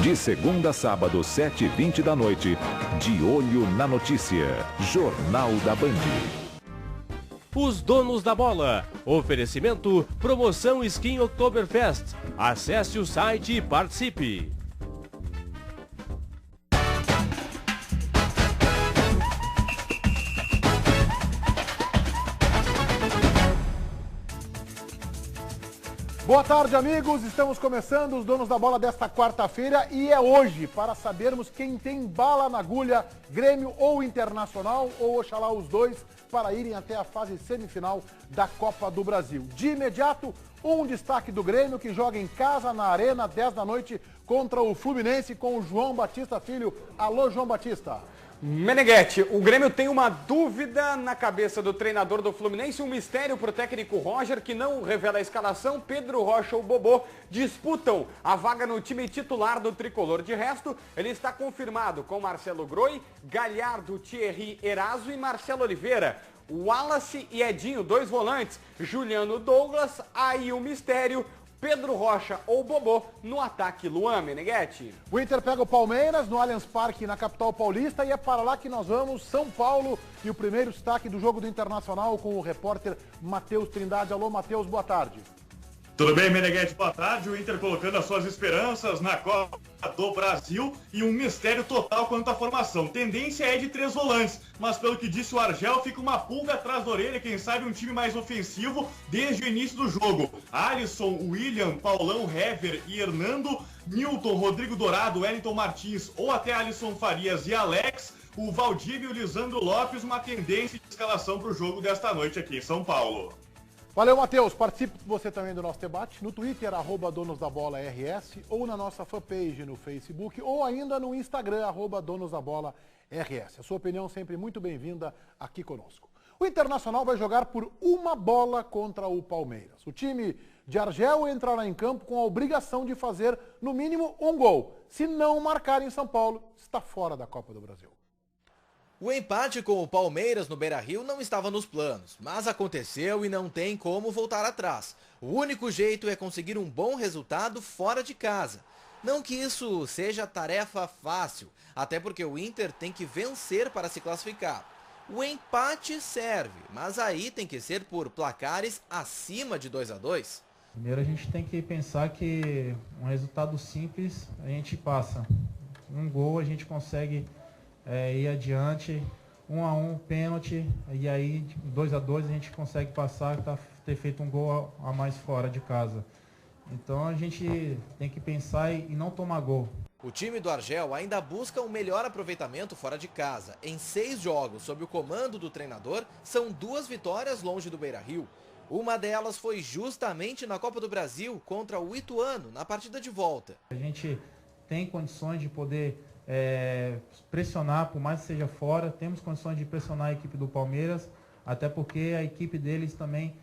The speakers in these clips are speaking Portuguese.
De segunda a sábado, 7h20 da noite. De Olho na Notícia. Jornal da Band. Os donos da bola. Oferecimento, promoção Skin Oktoberfest. Acesse o site e participe. Boa tarde, amigos. Estamos começando os Donos da Bola desta quarta-feira e é hoje para sabermos quem tem bala na agulha, Grêmio ou Internacional, ou oxalá os dois, para irem até a fase semifinal da Copa do Brasil. De imediato, um destaque do Grêmio que joga em casa, na Arena, 10 da noite, contra o Fluminense com o João Batista Filho. Alô, João Batista. Meneghetti, o Grêmio tem uma dúvida na cabeça do treinador do Fluminense, um mistério para o técnico Roger, que não revela a escalação. Pedro Rocha ou Bobô disputam a vaga no time titular do tricolor. De resto, ele está confirmado com Marcelo Groi, Galhardo, Thierry Eraso e Marcelo Oliveira. Wallace e Edinho, dois volantes, Juliano Douglas, aí o mistério, Pedro Rocha ou Bobô no ataque. Luan, Meneghetti. O Inter pega o Palmeiras no Allianz Parque, na capital paulista, e é para lá que nós vamos, São Paulo, e o primeiro destaque do jogo do Internacional com o repórter Matheus Trindade. Alô, Matheus, boa tarde. Tudo bem, Meneghetti? Boa tarde. O Inter colocando as suas esperanças na Copa do Brasil e um mistério total quanto à formação. Tendência é de 3 volantes, mas pelo que disse o Argel, fica uma pulga atrás da orelha, quem sabe um time mais ofensivo desde o início do jogo. Alisson, William, Paulão, Hever e Hernando, Newton, Rodrigo Dourado, Wellington Martins ou até Alisson Farias e Alex, o Valdívia e o Lisandro Lopes, uma tendência de escalação para o jogo desta noite aqui em São Paulo. Valeu, Matheus. Participe você também do nosso debate no Twitter, @donosdabolaRS, ou na nossa fanpage no Facebook, ou ainda no Instagram, @donosdabolaRS. A sua opinião sempre muito bem-vinda aqui conosco. O Internacional vai jogar por uma bola contra o Palmeiras. O time de Argel entrará em campo com a obrigação de fazer, no mínimo, um gol. Se não marcar em São Paulo, está fora da Copa do Brasil. O empate com o Palmeiras no Beira-Rio não estava nos planos, mas aconteceu e não tem como voltar atrás. O único jeito é conseguir um bom resultado fora de casa. Não que isso seja tarefa fácil, até porque o Inter tem que vencer para se classificar. O empate serve, mas aí tem que ser por placares acima de 2-2. Primeiro a gente tem que pensar que um resultado simples a gente passa. Um gol a gente consegue ir adiante, 1-1, pênalti, e aí 2-2 a gente consegue passar, ter feito um gol a mais fora de casa. Então a gente tem que pensar em não tomar gol. O time do Argel ainda busca um melhor aproveitamento fora de casa. Em 6 jogos sob o comando do treinador, são 2 vitórias longe do Beira-Rio. Uma delas foi justamente na Copa do Brasil contra o Ituano, na partida de volta. A gente tem condições de poder pressionar, por mais que seja fora, temos condições de pressionar a equipe do Palmeiras, até porque a equipe deles também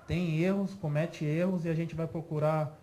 tem erros, comete erros, e a gente vai procurar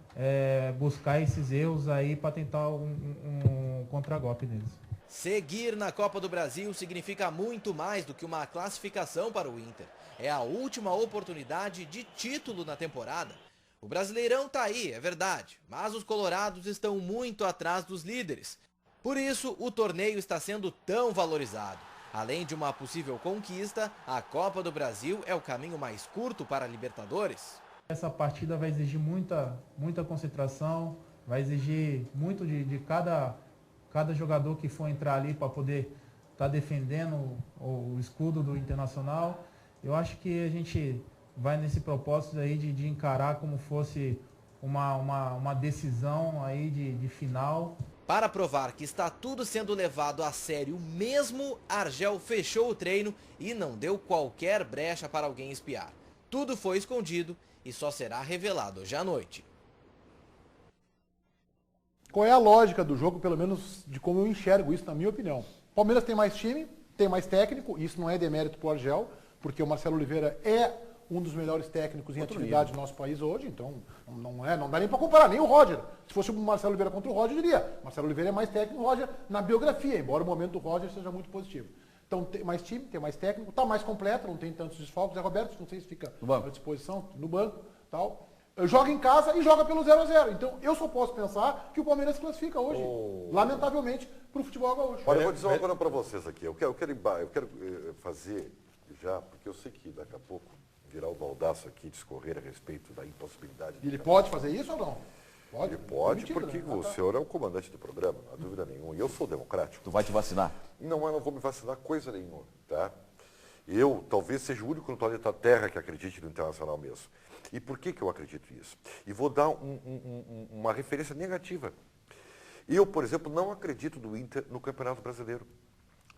buscar esses erros aí para tentar um contragolpe deles. Seguir na Copa do Brasil significa muito mais do que uma classificação para o Inter. É a última oportunidade de título na temporada. O Brasileirão tá aí, é verdade, mas os colorados estão muito atrás dos líderes. Por isso, o torneio está sendo tão valorizado. Além de uma possível conquista, a Copa do Brasil é o caminho mais curto para a Libertadores. Essa partida vai exigir muita concentração, vai exigir muito de cada jogador que for entrar ali para poder estar defendendo o escudo do Internacional. Eu acho que a gente vai nesse propósito aí de encarar como fosse uma decisão aí de final. Para provar que está tudo sendo levado a sério mesmo, Argel fechou o treino e não deu qualquer brecha para alguém espiar. Tudo foi escondido e só será revelado hoje à noite. Qual é a lógica do jogo, pelo menos de como eu enxergo isso, na minha opinião? Palmeiras tem mais time, tem mais técnico, isso não é demérito para o Argel, porque o Marcelo Oliveira é um dos melhores técnicos em atividade do nosso país hoje, então não dá nem para comparar, nem o Roger. Se fosse o Marcelo Oliveira contra o Roger, eu diria, Marcelo Oliveira é mais técnico que o Roger na biografia, embora o momento do Roger seja muito positivo. Então tem mais time, tem mais técnico, está mais completo, não tem tantos desfalques. Zé Roberto, não sei se fica à disposição, no banco, tal. joga em casa e joga pelo 0-0. Então, eu só posso pensar que o Palmeiras se classifica hoje, lamentavelmente, para o futebol gaúcho. Olha, eu vou dizer uma coisa para vocês aqui. Eu quero fazer já, porque eu sei que daqui a pouco virá o baldaço aqui discorrer a respeito da impossibilidade. Ele pode fazer isso ou não? Ele pode, porque o senhor é o comandante do programa, não há dúvida nenhuma. E eu sou democrático. Tu vai te vacinar? Não, eu não vou me vacinar coisa nenhuma, tá? Eu talvez seja o único no planeta Terra que acredite no Internacional mesmo. E por que eu acredito nisso? E vou dar uma referência negativa. Eu, por exemplo, não acredito no Inter no Campeonato Brasileiro.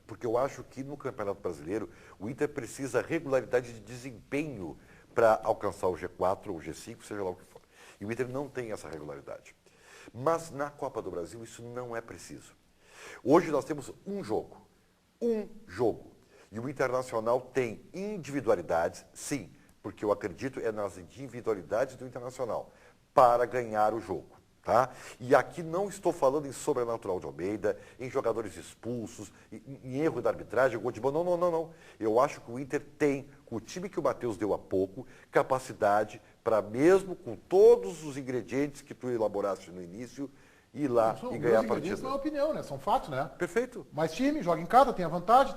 Porque eu acho que no Campeonato Brasileiro o Inter precisa regularidade de desempenho para alcançar o G4 ou o G5, seja lá o que for. E o Inter não tem essa regularidade. Mas na Copa do Brasil isso não é preciso. Hoje nós temos um jogo. E o Internacional tem individualidades, sim, porque eu acredito nas individualidades do Internacional para ganhar o jogo. Tá? E aqui não estou falando em sobrenatural de Almeida, em jogadores expulsos, em erro da arbitragem, gol de bola. Não. Eu acho que o Inter tem, com o time que o Matheus deu há pouco, capacidade para, mesmo com todos os ingredientes que tu elaboraste no início, ir lá e ganhar a partida. Isso não é opinião, né? São fatos, né? Perfeito. Mais time, joga em casa, tem a vantagem,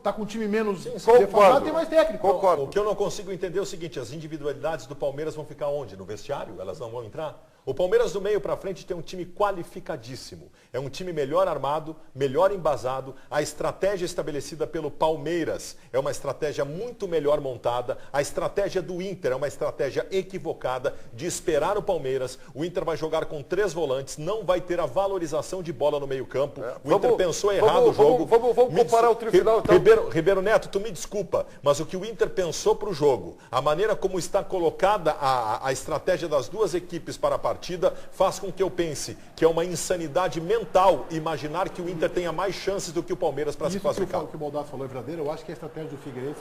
tá com um time menos defasado, tem mais técnico. Concordo. O que eu não consigo entender é o seguinte, as individualidades do Palmeiras vão ficar onde? No vestiário? Elas não vão entrar? O Palmeiras do meio para frente tem um time qualificadíssimo. É um time melhor armado, melhor embasado. A estratégia estabelecida pelo Palmeiras é uma estratégia muito melhor montada. A estratégia do Inter é uma estratégia equivocada de esperar o Palmeiras. O Inter vai jogar com 3 volantes, não vai ter a valorização de bola no meio campo. O Inter pensou errado o jogo. Vamos comparar o trifinal então. Ribeiro Neto, tu me desculpa, mas o que o Inter pensou para o jogo, a maneira como está colocada a estratégia das duas equipes para a partida faz com que eu pense que é uma insanidade mental imaginar que o Inter tenha mais chances do que o Palmeiras para se classificar. O que o Baldasso falou é verdadeiro. Eu acho que a estratégia do Figueirense,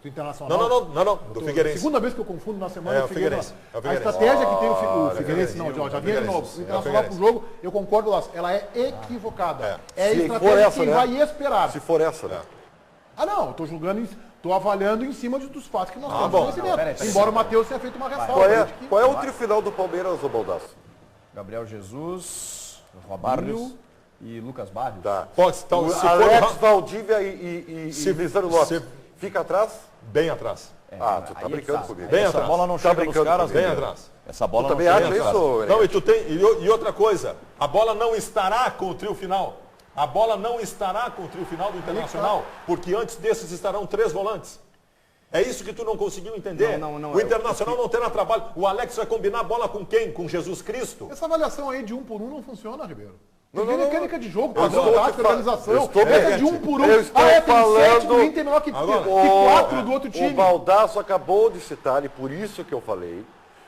do Internacional... Não, do Figueirense. Segunda vez que eu confundo na semana o Figueirense. A estratégia que tem o Figueirense, já vinha de novo. O Internacional pro jogo, eu concordo, Lasso, ela é equivocada. É a estratégia que vai esperar. Se for essa, né? Não, eu tô julgando... Estou avaliando em cima dos fatos que nós temos conhecimento. Embora o Matheus tenha feito uma ressalva. Qual é o trifinal do Palmeiras, ô Baldasso? Gabriel Jesus, Romário e Lucas Barrios. Tá. Então, Alex, Valdívia e Lisandro Lopes. Fica atrás? Bem atrás. Tu tá brincando comigo. Bem Essa atrás. bola não chega nos caras, bem atrás. Essa bola tu não também chega acha nos caras. isso? Não, e outra coisa, a bola não estará com o trio final. A bola não estará com o trio final do Internacional, porque antes desses estarão 3 volantes. É isso que tu não conseguiu entender? Não, o Internacional não terá trabalho. O Alex vai combinar a bola com quem? Com Jesus Cristo? Essa avaliação aí de 1 por 1 não funciona, Ribeiro. Não, mecânica de jogo, padrão tático, organização. Essa de 1 por 1. Tem 7 do Inter menor que 4 do outro time. O Baldasso acabou de citar, e por isso que eu falei,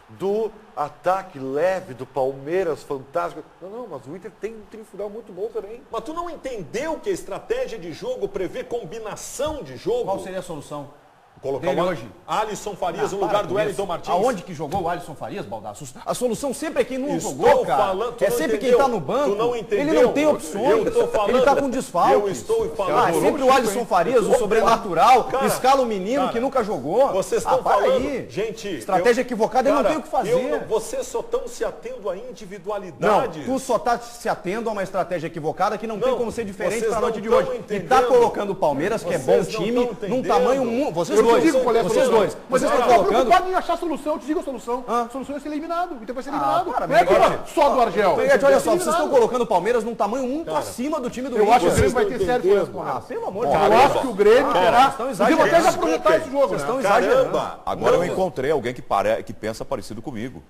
do ataque leve do Palmeiras, fantástico. Não, mas o Inter tem um triunfal muito bom também. Mas tu não entendeu que a estratégia de jogo prevê combinação de jogo? Qual seria a solução? Colocar o Alisson Farias no lugar do Wellington Martins. Aonde que jogou o Alisson Farias, Baldasso? A solução sempre é quem não jogou, cara. É sempre quem tá no banco. Tu não entendeu. Ele não tem opções. Ele tá com desfalque. Eu estou falando. É sempre o Alisson Farias, o sobrenatural, cara, escala o menino que nunca jogou. Vocês estão falando. Aí. Gente, estratégia equivocada, ele não tem o que fazer. Vocês só estão se atendo a individualidades. Não, tu só tá se atendo a uma estratégia equivocada que não tem como ser diferente para a noite de hoje. Entendendo. E tá colocando o Palmeiras, que é bom time, num tamanho... Vocês dois. Mas vocês estão preocupados em achar solução. Eu te digo a solução. A solução é ser eliminado. O Inter vai ser eliminado. Não é culpa só do Argel. Olha só, vocês estão colocando o Palmeiras num tamanho muito acima do time do Inter. Eu acho que o Grêmio vai ter sério com essa. Pelo amor de Deus. Eu acho que o Grêmio terá. Podemos até aproveitar esse jogo. Vocês estão exagerando. Agora eu encontrei alguém que pensa parecido comigo.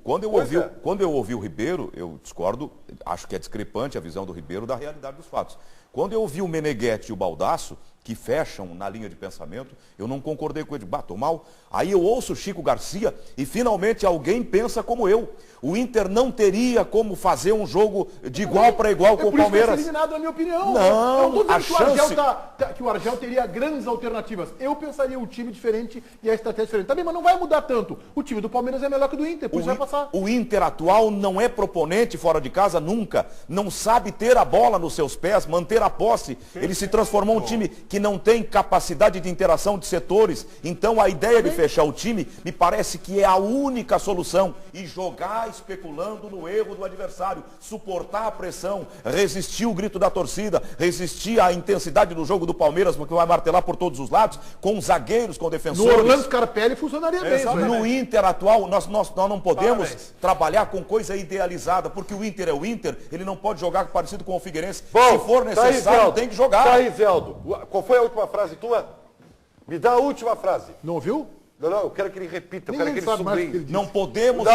Quando eu ouvi o Ribeiro, eu discordo, acho que é discrepante a visão do Ribeiro da realidade dos fatos. Quando eu ouvi o Meneghetti e o Baldasso, que fecham na linha de pensamento, eu não concordei com ele, bato mal. Aí eu ouço o Chico Garcia e finalmente alguém pensa como eu. O Inter não teria como fazer um jogo de igual para igual com o Palmeiras. Por isso eliminado, na minha opinião. Não, eu não estou dizendo que o Argel teria grandes alternativas. Eu pensaria um time diferente e a estratégia diferente. Também, mas não vai mudar tanto. O time do Palmeiras é melhor que o do Inter, por isso vai passar. O Inter atual não é proponente fora de casa nunca. Não sabe ter a bola nos seus pés, manter a primeira posse, ele se transformou um time que não tem capacidade de interação de setores. Então a ideia de fechar o time me parece que é a única solução. E jogar especulando no erro do adversário, suportar a pressão, resistir o grito da torcida, resistir à intensidade do jogo do Palmeiras, porque vai martelar por todos os lados, com zagueiros, com defensores. No Orlando Scarpelli funcionaria bem. No Inter atual, nós não podemos trabalhar com coisa idealizada, porque o Inter é o Inter, ele não pode jogar parecido com o Figueirense. Se for necessário, tem que jogar. Tá aí, Zeldo. Qual foi a última frase tua? Me dá a última frase. Não ouviu? Não, eu quero que ele repita, eu quero que ele sublinhe. Não podemos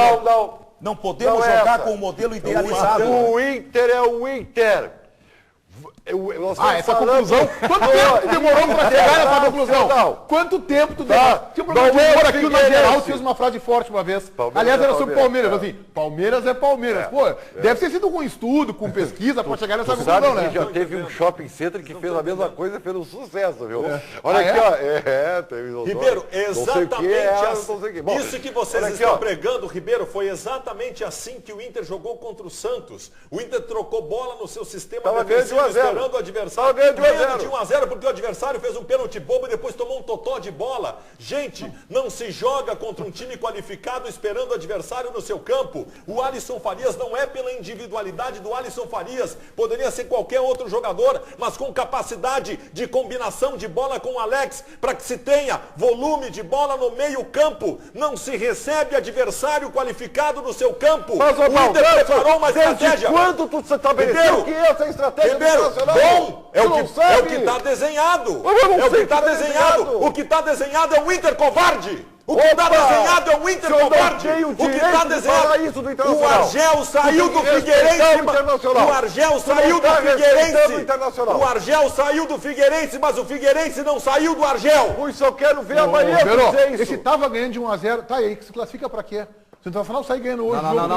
jogar com o modelo idealizado. O Inter é o Inter. Essa conclusão. Quanto tempo tu demorou pra chegar nessa conclusão? Quanto tempo tu demorou? Tinha um problema aqui, o Nageral fez uma frase forte uma vez. Aliás, era sobre Palmeiras. Assim, Palmeiras é Palmeiras. Pô, deve ter sido com estudo, com pesquisa, pra chegar nessa conclusão, né? Já teve um shopping center que fez a mesma coisa e fez um sucesso, viu? Olha aqui, ó. Teve Ribeiro, exatamente isso que vocês estão pregando, Ribeiro, foi exatamente assim que o Inter jogou contra o Santos. O Inter trocou bola no seu sistema defensivo, esperando o adversário. Ganhando de 1-0, porque o adversário fez um pênalti bobo e depois tomou um totó de bola. Gente, não se joga contra um time qualificado esperando o adversário no seu campo. O Alisson Farias não é pela individualidade do Alisson Farias. Poderia ser qualquer outro jogador, mas com capacidade de combinação de bola com o Alex, para que se tenha volume de bola no meio campo. Não se recebe adversário qualificado no seu campo. Mas o Inter preparou uma estratégia. Quando tu se estabeleceu que essa estratégia bom, é o que está desenhado. É o que está desenhado. O que está desenhado é o Inter covarde. O que está desenhado é o Inter covarde. O que está desenhado. O Argel saiu do Figueirense. O Argel saiu do Figueirense. O Argel saiu do Figueirense, mas o Figueirense não saiu do Argel. Eu só quero ver amanhã dizer isso. Esse tava ganhando de 1-0. Tá aí, que se classifica pra quê? Se o Internacional sair ganhando hoje, não,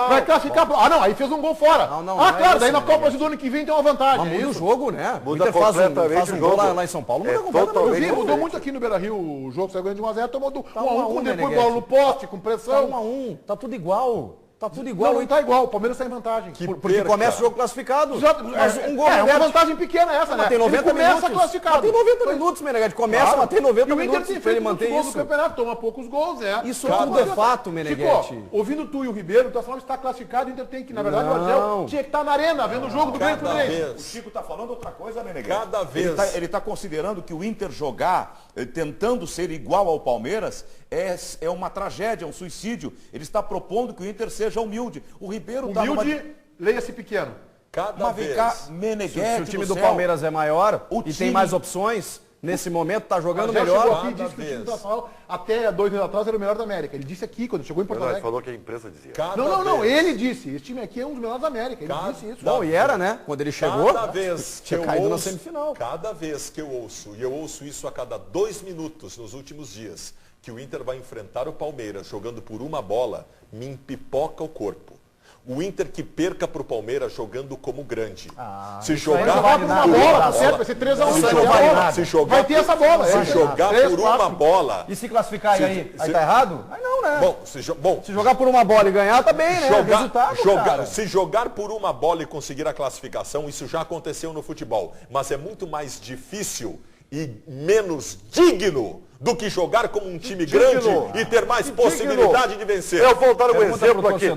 vai classificar. Aí fez um gol fora. Claro, daí na Copa do ano que vem tem uma vantagem. Muda o jogo, né? Muda completamente o jogo. Lá em São Paulo, muda completamente. Mudou muito aqui no Beira-Rio o jogo, saiu ganhando de 1-0, tomou 1-1, depois bola no poste, com pressão. Tá 1-1, tá tudo igual. Tá tudo igual. Não tá igual. O Palmeiras está em vantagem. Porque começa o jogo classificado. Mas um gol é uma vantagem pequena essa, né? Tem 90 minutos. Classificado. Tem 90 minutos, Meneghetti. Começa, mas tem 90 minutos para ele manter isso. O campeonato toma poucos gols, Isso tudo é fato, Meneghetti. Chico, ouvindo tu e o Ribeiro, tu falando que está classificado, o Inter tem que, na verdade, o Argel tinha que estar na arena, vendo o jogo do Grêmio Fluminense. O Chico está falando outra coisa, Meneghetti. Cada vez. Ele está considerando que o Inter jogar, tentando ser igual ao Palmeiras, é uma tragédia, é um suicídio. Ele está propondo que o Inter seja humilde. O Ribeiro está leia-se pequeno. Cada vez. Se o time do Palmeiras é maior e tem mais opções, nesse momento está jogando melhor. Aqui, disse que o time do Internacional, até 2 anos atrás, era o melhor da América. Ele disse aqui, quando chegou em Porto Alegre. Ele falou que a imprensa dizia. Não, ele disse. Esse time aqui é um dos melhores da América. Ele disse isso. Não, e era, né? Quando ele chegou, cada vez tinha caído na semifinal. Cada vez que eu ouço, e eu ouço isso a cada 2 minutos nos últimos dias, que o Inter vai enfrentar o Palmeiras jogando por uma bola, me empipoca o corpo. O Inter que perca para o Palmeiras jogando como grande. Se jogar por uma bola, tá certo? Vai ser 3-1. Se jogar, vai ter essa bola. Se jogar por uma bola. E se classificar aí tá errado? Aí não, né? Bom, se jogar por uma bola e ganhar, tá bem, né? Se jogar por uma bola e conseguir a classificação, isso já aconteceu no futebol. Mas é muito mais difícil e menos digno do que jogar como um time grande e ter mais possibilidade de vencer. Eu vou dar um exemplo aqui.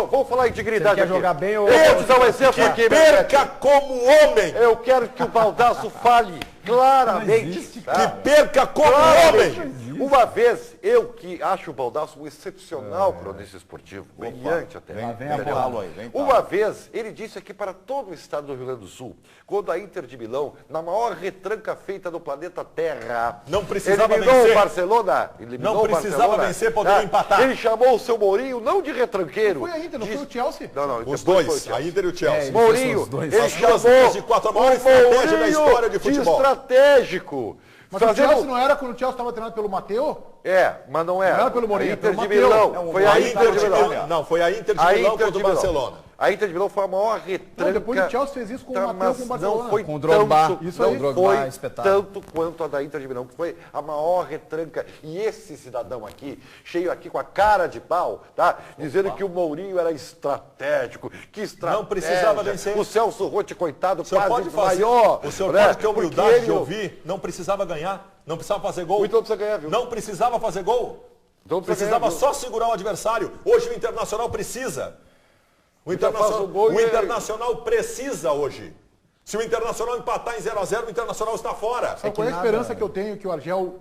Vou falar em dignidade aqui. Jogar bem ou... Eu vou dar um exemplo aqui. Perca como homem. Eu quero que o Baldasso fale claramente. Que perca como homem. Uma vez, eu que acho o Baldasso um excepcional cronista esportivo, brilhante até. Uma vez, ele disse aqui para todo o estado do Rio Grande do Sul, quando a Inter de Milão, na maior retranca feita do planeta Terra, não precisava eliminou vencer. O Barcelona. Não precisava vencer, poderia empatar. Ele chamou o seu Mourinho, não de retranqueiro. Foi a Inter, não foi o Chelsea? Não, os dois, a Inter e o Chelsea. Mourinho, ele chamou a maior estratégia da história de futebol. Estratégico. Mas o Chelsea não era quando o Chelsea estava treinado pelo Mateu? Mas não era. Não era pelo Mourinho, Inter de Milão. Foi a Inter de Milão. Não, foi a Inter de Milão contra o Barcelona. A Inter de Milão foi a maior retranca. Não, depois o Chelsea fez isso com o Matheus com o Barcelona. Não foi com o Drogba. Isso aí. não foi tanto quanto a da Inter de Milão, que foi a maior retranca. E esse cidadão aqui, cheio aqui com a cara de pau, tá? Dizendo que o Mourinho era estratégico, que estratégia. Não precisava vencer. O Celso Rotti, coitado, O senhor quase pode fazer, desmaiou. o senhor né? pode ter humildade Porque de ouvir, não precisava ganhar, não precisava fazer gol. Então precisa ganhar, viu? Não precisava fazer gol. Então Precisava ganhar, só segurar o adversário. Hoje o Internacional precisa. O Internacional precisa hoje. Se o Internacional empatar em 0-0, o Internacional está fora. Sabe qual é a esperança que eu tenho que o Argel,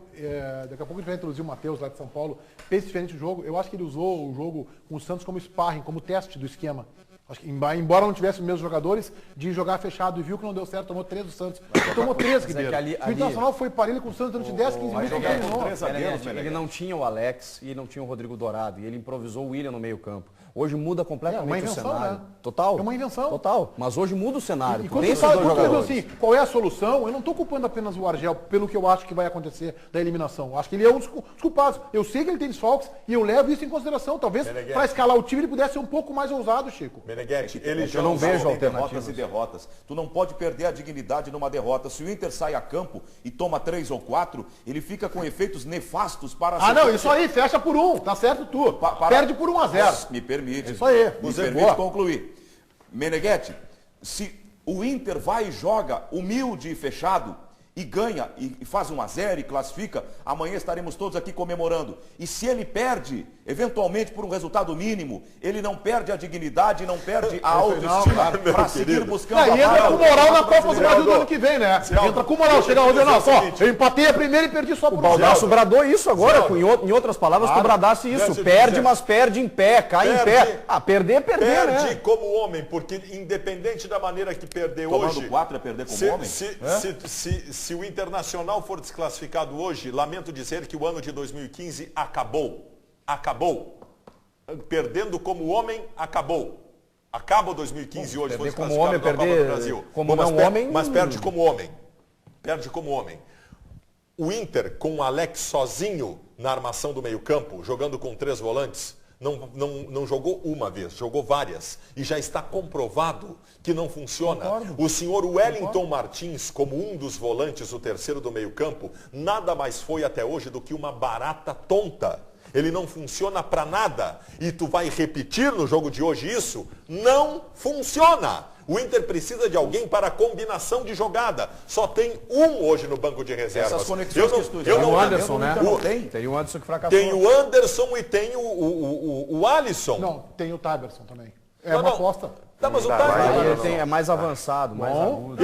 daqui a pouco a gente vai introduzir o Matheus lá de São Paulo, pense diferente do jogo. Eu acho que ele usou o jogo com o Santos como sparring, como teste do esquema. Acho que, embora não tivesse os mesmos jogadores, de jogar fechado e viu que não deu certo, tomou 3 do Santos. Tomou 3, Ribeiro. O Internacional foi parelho com o Santos durante 10, 15 minutos. Ele não tinha o Alex e não tinha o Rodrigo Dourado. E ele improvisou o William no meio campo. Hoje muda completamente o cenário. Né? Total. É uma invenção. Total. Mas hoje muda o cenário. E quando você fala assim, qual é a solução, eu não estou culpando apenas o Argel pelo que eu acho que vai acontecer da eliminação. Eu acho que ele é um dos culpados. Eu sei que ele tem desfalques e eu levo isso em consideração. Talvez para escalar o time ele pudesse ser um pouco mais ousado, Chico. Meneghetti, eu não vejo alternativas e derrotas. Tu não pode perder a dignidade numa derrota. Se o Inter sai a campo e toma 3 ou 4, ele fica com efeitos nefastos para a não, isso aí, fecha por 1, tá certo tu. Perde por 1-0. Me permite. Isso aí. Me permite concluir. Meneghetti, se o Inter vai e joga humilde e fechado e ganha e faz 1-0 e classifica, amanhã estaremos todos aqui comemorando. E se ele perde, eventualmente por um resultado mínimo, ele não perde a dignidade, não perde a autoestima para seguir buscando a vaga. Entra com moral na Copa do Brasil do ano que vem, né? Entra com moral, chega lá, não, só, eu empatei a primeira e perdi só por o Baldasso bradou isso agora, em outras palavras, tu bradasse isso. Perde, mas perde em pé, cai em pé. Perder, né? Perde como homem, porque independente da maneira que perdeu hoje... Tomando 4 é perder como homem? Se o Internacional for desclassificado hoje, lamento dizer que o ano de 2015 acabou. Acabou. Perdendo como homem, acabou. Acaba o 2015 hoje, foi desclassificado da Copa do Brasil. Mas perde como homem. Perde como homem. O Inter, com o Alex sozinho na armação do meio-campo, jogando com 3 volantes, não jogou uma vez, jogou várias. E já está comprovado que não funciona. Concordo. O senhor Wellington Martins, como um dos volantes, o terceiro do meio-campo, nada mais foi até hoje do que uma barata tonta. Ele não funciona para nada. E tu vai repetir no jogo de hoje isso? Não funciona. O Inter precisa de alguém para a combinação de jogada. Só tem um hoje no banco de reservas. Essas conexões tem o Anderson, né? Tem o Anderson que fracassou. Tem o Anderson e tem o Alisson. Não, tem o Taberson também. É uma aposta. Tá, mas o Taberson é mais avançado, mais agudo.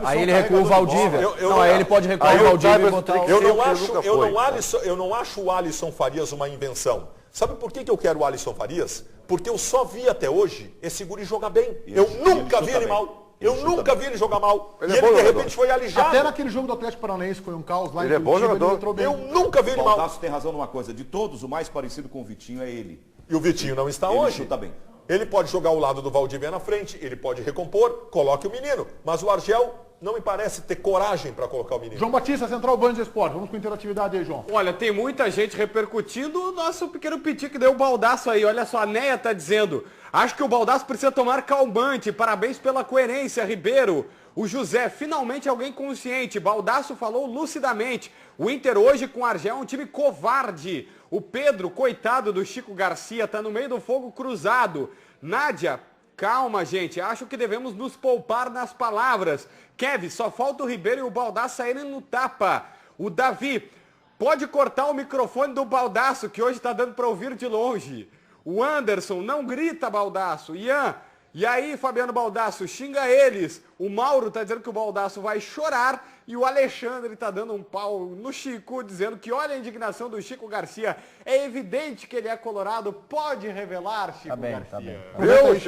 Aí ele recua o Valdívia. Aí ele pode recuar o Valdívia e botar o... Eu não acho o Alisson Farias uma invenção. Sabe por que eu quero o Alisson Farias? Porque eu só vi até hoje esse guri jogar bem. Eu nunca vi ele mal. Eu nunca vi ele jogar mal. E ele de repente foi alijado. Até naquele jogo do Atlético Paranaense foi um caos lá. Ele é bom jogador. Eu nunca vi ele mal. O Baldasso tem razão numa coisa. De todos, o mais parecido com o Vitinho é ele. E o Vitinho não está hoje. Ele chuta bem. Ele pode jogar ao lado do Valdívia na frente, ele pode recompor, coloque o menino. Mas o Argel não me parece ter coragem para colocar o menino. João Batista, Central Band Esporte. Vamos com interatividade aí, João. Olha, tem muita gente repercutindo o nosso pequeno piti que deu o Baldasso aí. Olha só, a Neia está dizendo: acho que o Baldasso precisa tomar calmante. Parabéns pela coerência, Ribeiro. O José, finalmente alguém consciente. Baldasso falou lucidamente. O Inter hoje com o Argel é um time covarde. O Pedro, coitado do Chico Garcia, tá no meio do fogo cruzado. Nádia, calma, gente. Acho que devemos nos poupar nas palavras. Kevin, só falta o Ribeiro e o Baldasso saírem no tapa. O Davi, pode cortar o microfone do Baldasso, que hoje tá dando para ouvir de longe. O Anderson, não grita, Baldasso. Ian, e aí, Fabiano Baldasso, xinga eles. O Mauro tá dizendo que o Baldasso vai chorar. E o Alexandre tá dando um pau no Chico, dizendo que olha a indignação do Chico Garcia. É evidente que ele é colorado. Pode revelar, Chico Garcia. Tá bem.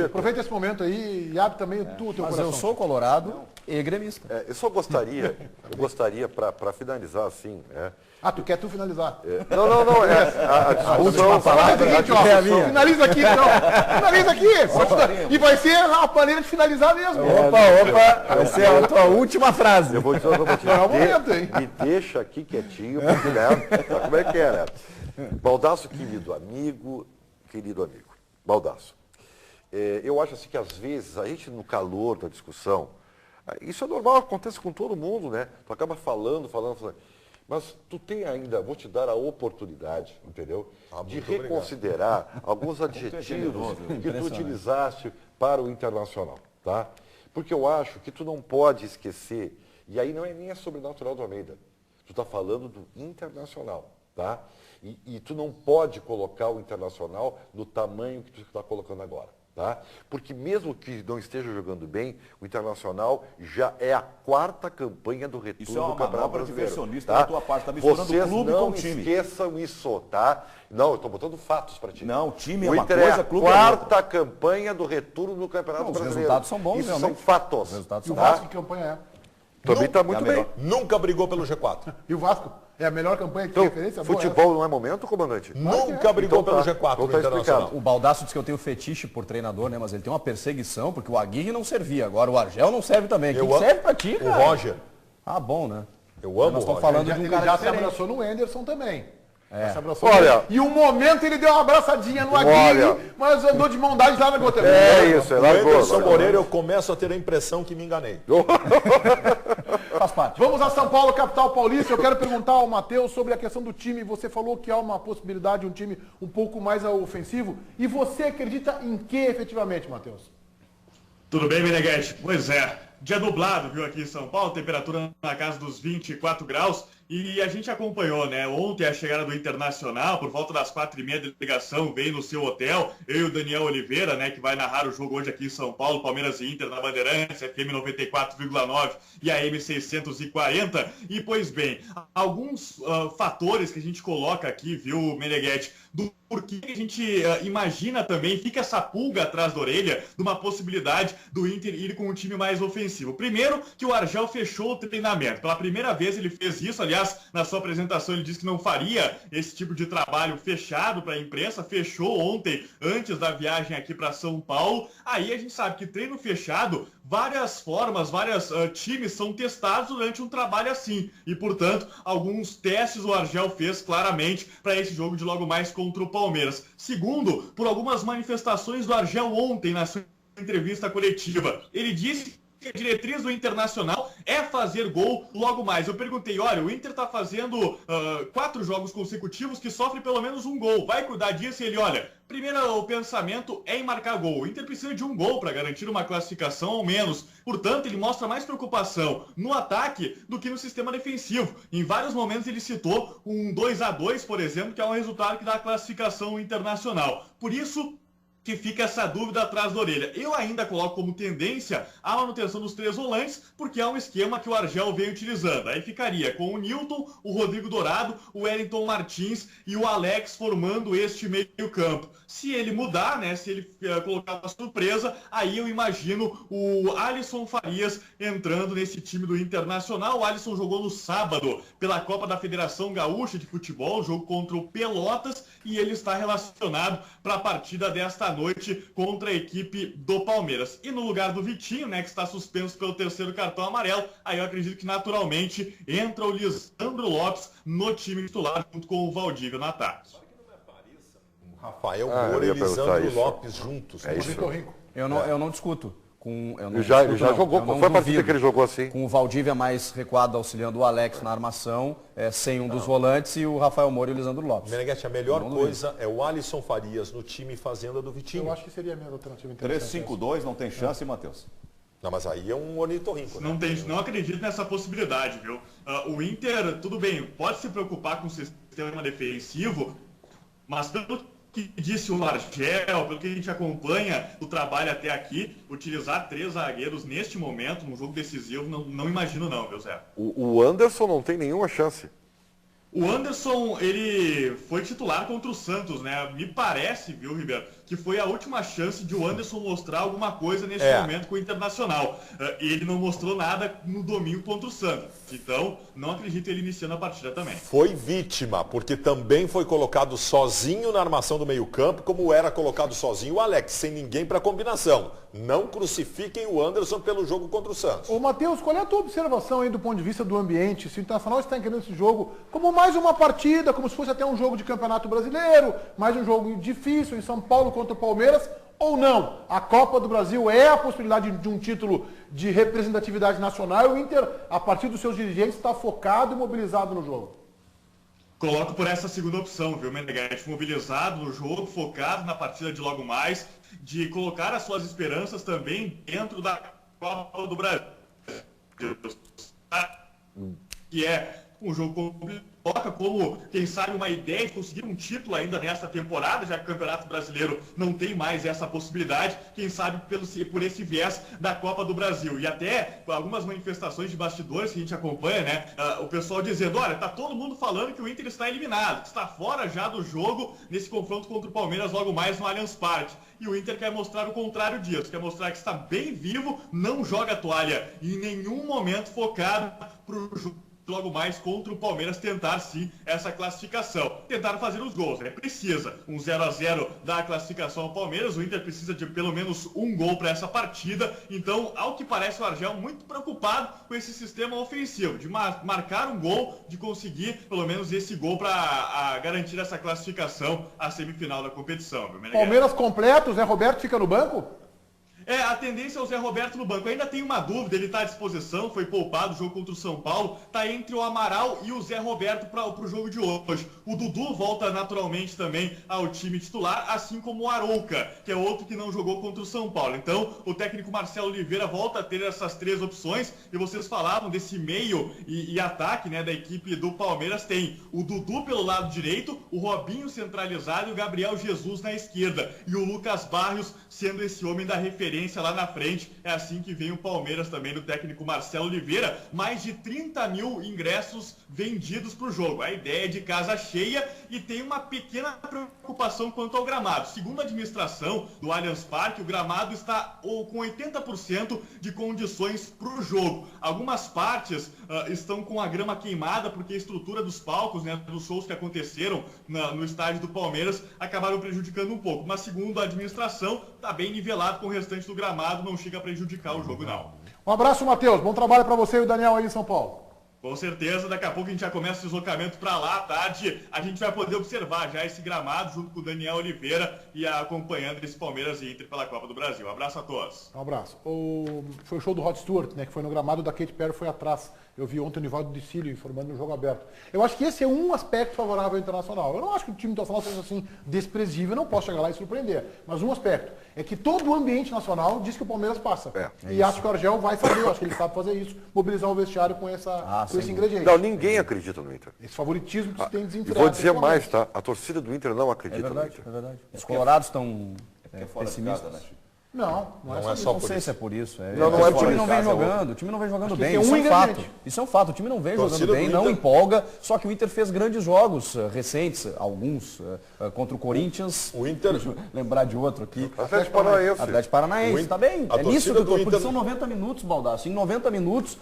Aproveita esse momento aí e abre também o teu coração. Mas eu sou colorado e gremista. Eu só gostaria, para finalizar assim, tu quer finalizar? Não, a última palavra é a minha. Finaliza aqui, então. Finaliza aqui. E vai ser a maneira de finalizar mesmo. Opa, vai ser a tua última frase. Eu vou dizer uma coisa. Me deixa aqui quietinho, porque, né? Sabe como é que é, né? Baldasso, querido amigo. Baldasso. eu acho assim que às vezes a gente no calor da discussão, isso é normal, acontece com todo mundo, né? Tu acaba falando. Mas tu tem ainda, vou te dar a oportunidade, entendeu? De reconsiderar alguns adjetivos que tu utilizaste para o Internacional, tá? Porque eu acho que tu não pode esquecer, e aí não é nem a sobrenatural do Almeida, tu está falando do Internacional, tá? E tu não pode colocar o Internacional no tamanho que tu está colocando agora, tá? Porque mesmo que não esteja jogando bem, o Internacional já é a 4ª campanha do retorno do Campeonato Brasileiro. Isso é uma manobra diversionista da tua parte, tá misturando o clube com o time. Vocês não esqueçam isso, tá? Não, eu estou botando fatos para ti. Não, o time é uma coisa, clube é outra. 4ª campanha do retorno do Campeonato Brasileiro. Os resultados são bons, isso realmente. são fatos. E o Vasco, que campanha é? Também está muito bem. Nunca brigou pelo G4. E o Vasco? É a melhor campanha que então, tem referência? Futebol não é momento, comandante? Nunca brigou pelo G4 no Internacional. O Baldasso diz que eu tenho fetiche por treinador, né? Mas ele tem uma perseguição, porque o Aguirre não servia. Agora o Argel não serve também. Quem serve pra ti, cara? O Roger. Ah, bom, né? Eu amo Nós o estamos falando de um ele cara já diferente. se abraçou no Anderson também. Olha, e um momento ele deu uma abraçadinha no Aguirre, mas andou de mão dada e lá na gota. Isso, é largou. Anderson Moreira, eu começo a ter a impressão que me enganei. Faz parte. Vamos a São Paulo, capital paulista. Eu quero perguntar ao Matheus sobre a questão do time. Você falou que há uma possibilidade de um time um pouco mais ofensivo. E você acredita em que efetivamente, Matheus? Tudo bem, Meneghete? Pois é. Dia nublado, viu, aqui em São Paulo, temperatura na casa dos 24 graus. E a gente acompanhou, né, ontem a chegada do Internacional, por volta das 4h30 da delegação, veio no seu hotel, eu e o Daniel Oliveira, né, que vai narrar o jogo hoje aqui em São Paulo, Palmeiras e Inter na Bandeirantes, FM 94,9 e a M640. E, pois bem, alguns fatores que a gente coloca aqui, viu, Meneghete, do porquê a gente imagina também, fica essa pulga atrás da orelha de uma possibilidade do Inter ir com um time mais ofensivo. Primeiro, que o Argel fechou o treinamento. Pela primeira vez ele fez isso, aliás, na sua apresentação ele disse que não faria esse tipo de trabalho fechado para a imprensa, fechou ontem, antes da viagem aqui para São Paulo. Aí a gente sabe que treino fechado, várias formas, vários times são testados durante um trabalho assim. E, portanto, alguns testes o Argel fez claramente para esse jogo de logo mais contra o Palmeiras. Segundo, por algumas manifestações do Argel ontem na sua entrevista coletiva. Ele disse que a diretriz do Internacional é fazer gol logo mais. Eu perguntei, olha, o Inter está fazendo 4 jogos consecutivos que sofre pelo menos um gol. Vai cuidar disso? E ele, olha, primeiro o pensamento é em marcar gol. O Inter precisa de um gol para garantir uma classificação ao menos. Portanto, ele mostra mais preocupação no ataque do que no sistema defensivo. Em vários momentos ele citou um 2-2, por exemplo, que é um resultado que dá a classificação internacional. Por isso que fica essa dúvida atrás da orelha. Eu ainda coloco como tendência a manutenção dos 3 volantes, porque é um esquema que o Argel vem utilizando. Aí ficaria com o Nilton, o Rodrigo Dourado, o Wellington Martins e o Alex formando este meio campo. Se ele mudar, né, se ele colocar uma surpresa, aí eu imagino o Alisson Farias entrando nesse time do Internacional. O Alisson jogou no sábado pela Copa da Federação Gaúcha de Futebol, jogo contra o Pelotas, e ele está relacionado para a partida desta noite contra a equipe do Palmeiras. E no lugar do Vitinho, né, que está suspenso pelo 3º cartão amarelo, aí eu acredito que naturalmente entra o Lisandro Lopes no time titular junto com o Valdívia no ataque. Rafael Moura e Lisandro Lopes juntos. É isso. Eu não discuto. Ele já jogou, qual foi a partida que ele jogou assim? Com o Valdívia mais recuado auxiliando o Alex na armação, sem um dos volantes, e o Rafael Moura e o Lisandro Lopes. Meneghete, a melhor coisa é o Alisson Farias no time fazenda do Vitinho. Eu acho que seria a minha alternativa interessante. 3-5-2 não tem chance, Matheus? Não, mas aí é um ornitorrinco, né? Não acredito nessa possibilidade, viu? O Inter, tudo bem, pode se preocupar com o sistema defensivo, mas pelo que disse o Argel, pelo que a gente acompanha o trabalho até aqui, utilizar 3 zagueiros neste momento, num jogo decisivo, não imagino não, viu, Zé? O Anderson não tem nenhuma chance. O Anderson, ele foi titular contra o Santos, né? Me parece, viu, Ribeiro, que foi a última chance de o Anderson mostrar alguma coisa nesse momento com o Internacional. Ele não mostrou nada no domingo contra o Santos. Então, não acredito ele iniciando a partida também. Foi vítima, porque também foi colocado sozinho na armação do meio-campo, como era colocado sozinho o Alex, sem ninguém para combinação. Não crucifiquem o Anderson pelo jogo contra o Santos. Ô, Matheus, qual é a tua observação aí do ponto de vista do ambiente? Se o Internacional está encarando esse jogo como mais uma partida, como se fosse até um jogo de Campeonato Brasileiro, mais um jogo difícil em São Paulo contra o Palmeiras, ou não? A Copa do Brasil é a possibilidade de um título de representatividade nacional e o Inter, a partir dos seus dirigentes, está focado e mobilizado no jogo? Coloco por essa segunda opção, viu, Meneghetti? Mobilizado no jogo, focado na partida de logo mais, de colocar as suas esperanças também dentro da Copa do Brasil. Que é um jogo coloca como, quem sabe, uma ideia de conseguir um título ainda nesta temporada, já que o Campeonato Brasileiro não tem mais essa possibilidade, quem sabe por esse viés da Copa do Brasil. E até algumas manifestações de bastidores que a gente acompanha, né? O pessoal dizendo, olha, tá todo mundo falando que o Inter está eliminado, que está fora já do jogo nesse confronto contra o Palmeiras logo mais no Allianz Parque. E o Inter quer mostrar o contrário disso, quer mostrar que está bem vivo, não joga a toalha e em nenhum momento focado pro jogo logo mais contra o Palmeiras tentar sim essa classificação. Tentar fazer os gols, né? Precisa. Um 0-0 da classificação ao Palmeiras, o Inter precisa de pelo menos um gol para essa partida. Então, ao que parece, o Argel muito preocupado com esse sistema ofensivo, de marcar um gol, de conseguir pelo menos esse gol para garantir essa classificação à semifinal da competição. Viu, Palmeiras completo, o Zé Roberto fica no banco? A tendência é o Zé Roberto no banco. Ainda tem uma dúvida, ele está à disposição, foi poupado, o jogo contra o São Paulo, está entre o Amaral e o Zé Roberto para o jogo de hoje. O Dudu volta naturalmente também ao time titular, assim como o Arouca, que é outro que não jogou contra o São Paulo. Então, o técnico Marcelo Oliveira volta a ter essas três opções, e vocês falavam desse meio e ataque, né, da equipe do Palmeiras. Tem o Dudu pelo lado direito, o Robinho centralizado e o Gabriel Jesus na esquerda. E o Lucas Barrios sendo esse homem da referência lá na frente. É assim que vem o Palmeiras também do técnico Marcelo Oliveira. Mais de 30 mil ingressos vendidos para o jogo. A ideia é de casa cheia e tem uma pequena preocupação quanto ao gramado. Segundo a administração do Allianz Parque, o gramado está com 80% de condições para o jogo. Algumas partes estão com a grama queimada porque a estrutura dos palcos, né, dos shows que aconteceram no estádio do Palmeiras acabaram prejudicando um pouco. Mas segundo a administração, está bem nivelado com o restante do gramado, não chega a prejudicar o jogo, não. Um abraço, Matheus. Bom trabalho para você e o Daniel aí em São Paulo. Com certeza, daqui a pouco a gente já começa o deslocamento para lá à tarde. A gente vai poder observar já esse gramado junto com o Daniel Oliveira e acompanhando esse Palmeiras e Inter pela Copa do Brasil. Um abraço a todos. Um abraço. Foi o show do Rod Stewart, né, que foi no gramado, da Katy Perry foi atrás. Eu vi ontem o Nivaldo de Cílio informando no jogo aberto. Eu acho que esse é um aspecto favorável ao Internacional. Eu não acho que o time internacional seja assim desprezível, não posso chegar lá e surpreender. Mas um aspecto é que todo o ambiente nacional diz que o Palmeiras passa. E acho que o Argel vai fazer, eu acho que ele sabe fazer isso, mobilizar o vestiário com esse ingrediente. Não, ninguém acredita no Inter. Esse favoritismo que se tem desenfreado. Vou dizer mais, tá? A torcida do Inter não acredita no Inter. É verdade. Os colorados estão pessimistas. Não é só por isso. Não sei se é por isso. O time não vem jogando, o time não vem jogando bem. Isso é um fato. Isso é um fato. O time não vem jogando bem, não empolga. Só que o Inter fez grandes jogos recentes, alguns contra o Corinthians. O Inter. Deixa eu lembrar de outro aqui. Atlético Paranaense. Está bem. É nisso que eu tô. Porque são 90 minutos, Baldasso. Em 90 minutos,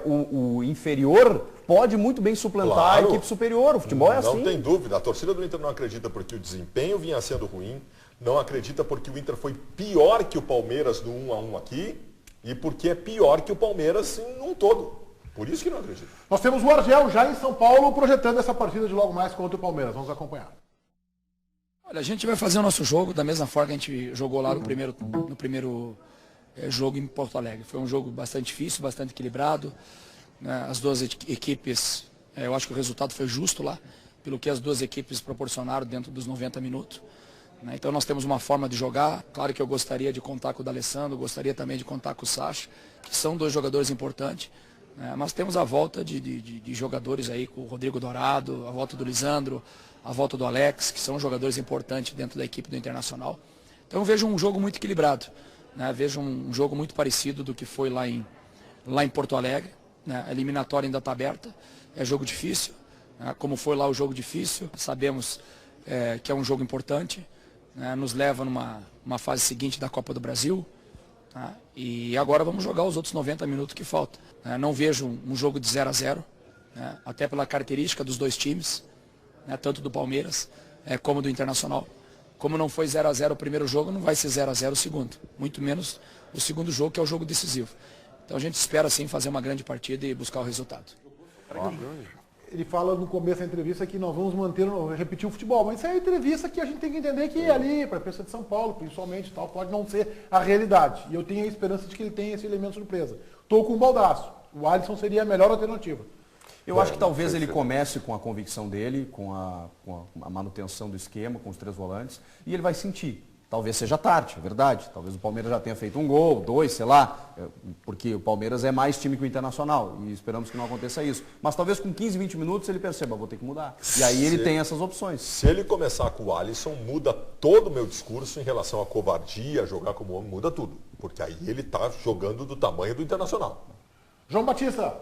o inferior pode muito bem suplantar a equipe superior. O futebol é assim. Não tem dúvida. A torcida do Inter não acredita porque o desempenho vinha sendo ruim. Não acredita porque o Inter foi pior que o Palmeiras no 1-1 aqui e porque é pior que o Palmeiras em um todo. Por isso que não acredita. Nós temos o Argel já em São Paulo projetando essa partida de logo mais contra o Palmeiras. Vamos acompanhar. Olha, a gente vai fazer o nosso jogo da mesma forma que a gente jogou lá no primeiro jogo em Porto Alegre. Foi um jogo bastante difícil, bastante equilibrado. As duas equipes, eu acho que o resultado foi justo lá, pelo que as duas equipes proporcionaram dentro dos 90 minutos. Então nós temos uma forma de jogar. Claro que eu gostaria de contar com o D'Alessandro, gostaria também de contar com o Sacha, que são dois jogadores importantes. Mas temos a volta de jogadores aí, com o Rodrigo Dourado, a volta do Lisandro, a volta do Alex, que são jogadores importantes dentro da equipe do Internacional. Então eu vejo um jogo muito equilibrado. Vejo um jogo muito parecido do que foi lá em Porto Alegre. A eliminatória ainda está aberta, é jogo difícil. Como foi lá o jogo difícil, sabemos que é um jogo importante. Nos leva numa fase seguinte da Copa do Brasil, e agora vamos jogar os outros 90 minutos que faltam. Não vejo um jogo de 0-0, até pela característica dos dois times, tanto do Palmeiras como do Internacional. Como não foi 0-0 o primeiro jogo, não vai ser 0-0 o segundo, muito menos o segundo jogo, que é o jogo decisivo. Então a gente espera sim fazer uma grande partida e buscar o resultado. ele fala no começo da entrevista que nós vamos repetir o futebol, mas isso é a entrevista que a gente tem que entender que ali, para a pessoa de São Paulo, principalmente, tal, pode não ser a realidade. E eu tenho a esperança de que ele tenha esse elemento surpresa. Estou com o Baldasso. O Alisson seria a melhor alternativa. Eu acho que talvez ele comece com a convicção dele, com a manutenção do esquema, com os 3 volantes, e ele vai sentir. Talvez seja tarde, é verdade. Talvez o Palmeiras já tenha feito 1 gol, 2, sei lá, porque o Palmeiras é mais time que o Internacional e esperamos que não aconteça isso. Mas talvez com 15, 20 minutos ele perceba, vou ter que mudar. E aí ele tem essas opções. Se ele começar com o Alisson, muda todo o meu discurso em relação à covardia, jogar como homem, muda tudo. Porque aí ele está jogando do tamanho do Internacional. João Batista.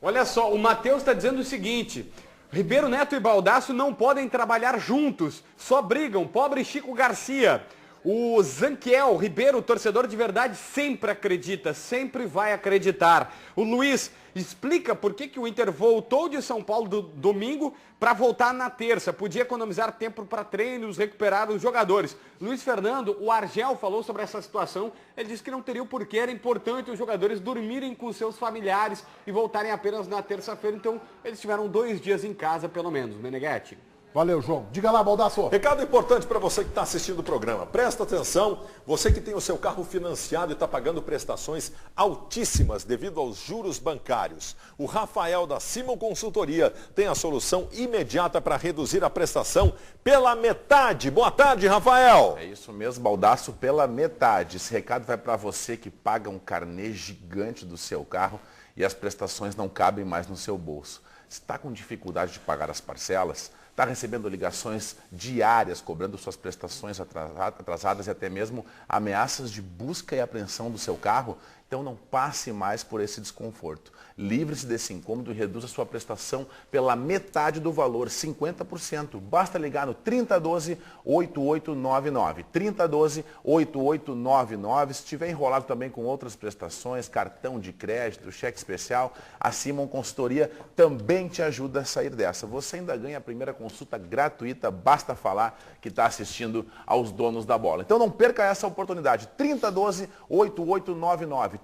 Olha só, o Matheus está dizendo o seguinte: Ribeiro Neto e Baldasso não podem trabalhar juntos, só brigam, pobre Chico Garcia. O Zanquiel Ribeiro, torcedor de verdade, sempre acredita, sempre vai acreditar. O Luiz explica por que o Inter voltou de São Paulo do domingo para voltar na terça. Podia economizar tempo para treinos, recuperar os jogadores. Luiz Fernando, o Argel falou sobre essa situação. Ele disse que não teria o porquê, era importante os jogadores dormirem com seus familiares e voltarem apenas na terça-feira. Então, eles tiveram 2 dias em casa, pelo menos. Meneghetti. Valeu, João. Diga lá, Baldasso. Recado importante para você que está assistindo o programa. Presta atenção, você que tem o seu carro financiado e está pagando prestações altíssimas devido aos juros bancários. O Rafael da Simon Consultoria tem a solução imediata para reduzir a prestação pela metade. Boa tarde, Rafael. É isso mesmo, Baldasso, pela metade. Esse recado vai para você que paga um carnê gigante do seu carro e as prestações não cabem mais no seu bolso. Está com dificuldade de pagar as parcelas? Está recebendo ligações diárias, cobrando suas prestações atrasadas e até mesmo ameaças de busca e apreensão do seu carro? Então não passe mais por esse desconforto. Livre-se desse incômodo e reduza sua prestação pela metade do valor, 50%. Basta ligar no 3012-8899. 3012-8899. Se estiver enrolado também com outras prestações, cartão de crédito, cheque especial, a Simon Consultoria também te ajuda a sair dessa. Você ainda ganha a primeira consulta gratuita, basta falar que está assistindo aos donos da bola. Então não perca essa oportunidade. 3012-8899.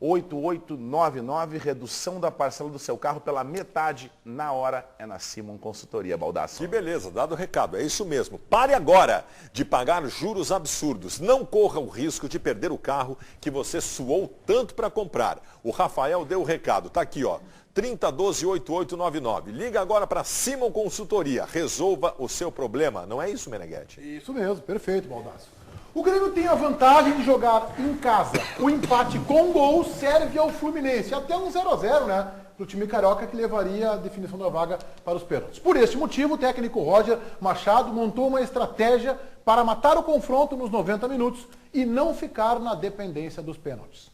3012-8899, redução da parcela do seu carro pela metade na hora é na Simon Consultoria, Baldasso. Que beleza, dado o recado, é isso mesmo. Pare agora de pagar juros absurdos. Não corra o risco de perder o carro que você suou tanto para comprar. O Rafael deu o recado, tá aqui, ó. 3012-8899. Liga agora para Simon Consultoria. Resolva o seu problema. Não é isso, Meneghetti? Isso mesmo, perfeito, Baldasso. O Grêmio tem a vantagem de jogar em casa. O empate com gol serve ao Fluminense. Até um 0-0, né? Para o time carioca que levaria a definição da vaga para os pênaltis. Por este motivo, o técnico Roger Machado montou uma estratégia para matar o confronto nos 90 minutos e não ficar na dependência dos pênaltis.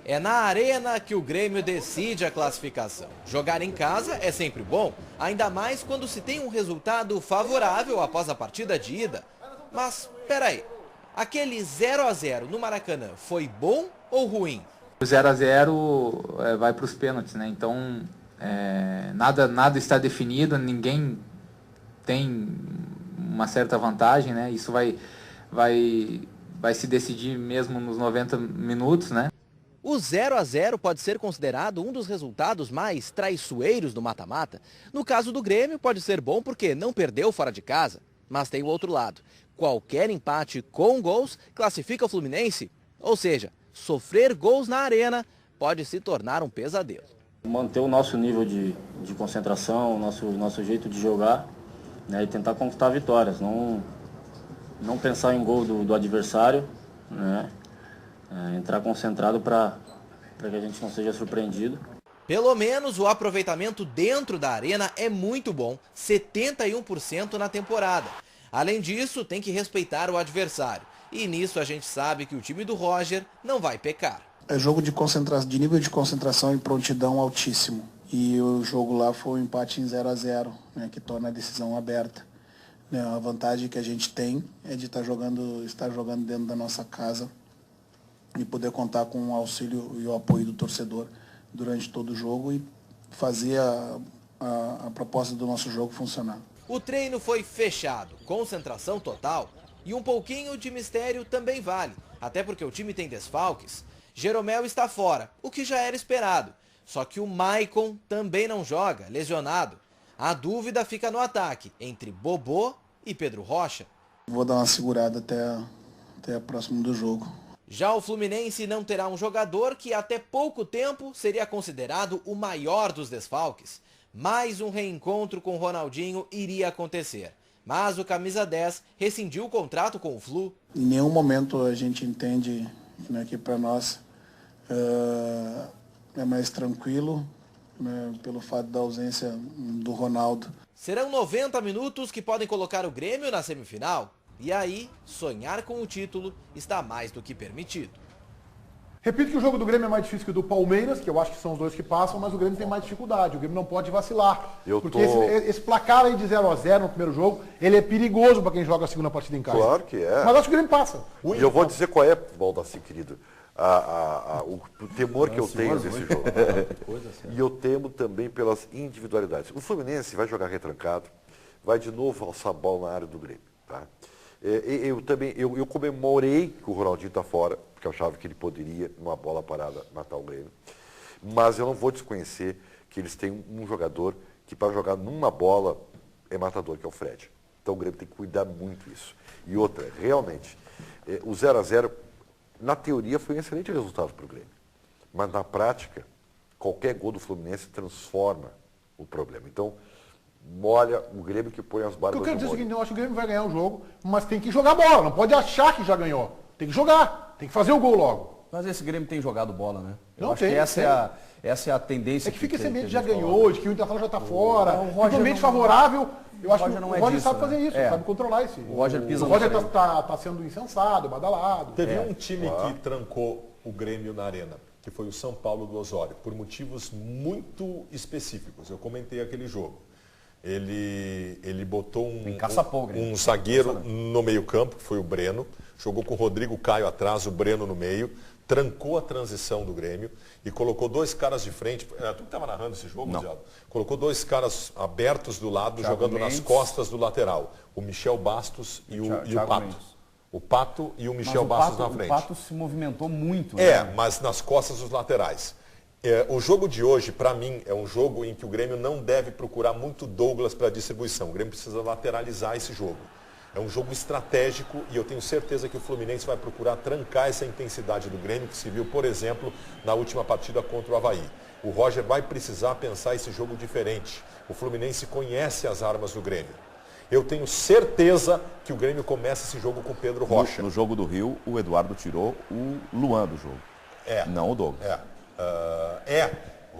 É na arena que o Grêmio decide a classificação. Jogar em casa é sempre bom, ainda mais quando se tem um resultado favorável após a partida de ida. Mas, peraí, aquele 0-0 no Maracanã foi bom ou ruim? O 0-0 vai para os pênaltis, né? Então, nada está definido, ninguém tem uma certa vantagem, né? Isso vai se decidir mesmo nos 90 minutos, né? O 0-0 pode ser considerado um dos resultados mais traiçoeiros do mata-mata. No caso do Grêmio, pode ser bom porque não perdeu fora de casa. Mas tem o outro lado. Qualquer empate com gols classifica o Fluminense. Ou seja, sofrer gols na arena pode se tornar um pesadelo. Manter o nosso nível de concentração, o nosso jeito de jogar, né, e tentar conquistar vitórias. Não pensar em gol do adversário, né? Entrar concentrado para que a gente não seja surpreendido. Pelo menos o aproveitamento dentro da arena é muito bom, 71% na temporada. Além disso, tem que respeitar o adversário. E nisso a gente sabe que o time do Roger não vai pecar. É jogo de nível de concentração e prontidão altíssimo. E o jogo lá foi um empate em 0-0, né, que torna a decisão aberta. A vantagem que a gente tem é de estar jogando dentro da nossa casa e poder contar com o auxílio e o apoio do torcedor durante todo o jogo e fazer a proposta do nosso jogo funcionar. O treino foi fechado, concentração total e um pouquinho de mistério também vale, até porque o time tem desfalques. Jeromel está fora, o que já era esperado. Só que o Maicon também não joga, lesionado. A dúvida fica no ataque, entre Bobô e Pedro Rocha. Vou dar uma segurada até próximo do jogo. Já o Fluminense não terá um jogador que até pouco tempo seria considerado o maior dos desfalques. Mais um reencontro com Ronaldinho iria acontecer. Mas o camisa 10 rescindiu o contrato com o Flu. Em nenhum momento a gente entende, né, que para nós é mais tranquilo, né, pelo fato da ausência do Ronaldo. Serão 90 minutos que podem colocar o Grêmio na semifinal. E aí, sonhar com o título está mais do que permitido. Repito que o jogo do Grêmio é mais difícil que o do Palmeiras, que eu acho que são os dois que passam, mas o Grêmio tem mais dificuldade. O Grêmio não pode vacilar. Porque esse placar aí de 0-0 no primeiro jogo, ele é perigoso para quem joga a segunda partida em casa. Claro que é. Mas acho que o Grêmio passa. E eu vou dizer qual é, Baldassi, querido, o temor que eu tenho desse jogo. E eu temo também pelas individualidades. O Fluminense vai jogar retrancado, vai de novo alçar a bola na área do Grêmio. Tá? Eu comemorei que o Ronaldinho está fora, porque eu achava que ele poderia, numa bola parada, matar o Grêmio. Mas eu não vou desconhecer que eles têm um jogador que para jogar numa bola é matador, que é o Fred. Então o Grêmio tem que cuidar muito disso. E outra, realmente, o 0-0, na teoria, foi um excelente resultado para o Grêmio. Mas na prática, qualquer gol do Fluminense transforma o problema. Então, olha o Grêmio que põe as barbas. Eu quero dizer o seguinte, eu acho que o Grêmio vai ganhar o jogo, mas tem que jogar bola, não pode achar que já ganhou. Tem que jogar, tem que fazer o gol logo. Mas esse Grêmio tem jogado bola, né? Eu não acho tem, que essa é a tendência. É que fica esse ambiente já ganhou, de que o Internacional já está fora. O ambiente favorável, eu acho que o Roger sabe fazer isso, sabe controlar isso. O Roger está sendo insensado, badalado. Teve um time que trancou o Grêmio na arena, que foi o São Paulo do Osório, por motivos muito específicos. Eu comentei aquele jogo. Ele botou um zagueiro no meio-campo, que foi o Breno, jogou com o Rodrigo Caio atrás, o Breno no meio, trancou a transição do Grêmio e colocou dois caras de frente. Tu que estava narrando esse jogo, Zé? Colocou dois caras abertos do lado, Thiago jogando Mendes, nas costas do lateral. O Michel Bastos e o Pato. Mendes. O Pato e o Michel Bastos na frente. O Pato se movimentou muito. Mas nas costas dos laterais. O jogo de hoje, para mim, é um jogo em que o Grêmio não deve procurar muito Douglas para distribuição. O Grêmio precisa lateralizar esse jogo. É um jogo estratégico e eu tenho certeza que o Fluminense vai procurar trancar essa intensidade do Grêmio, que se viu, por exemplo, na última partida contra o Avaí. O Roger vai precisar pensar esse jogo diferente. O Fluminense conhece as armas do Grêmio. Eu tenho certeza que o Grêmio começa esse jogo com o Pedro Rocha. No jogo do Rio, o Eduardo tirou o Luan do jogo. Não o Douglas.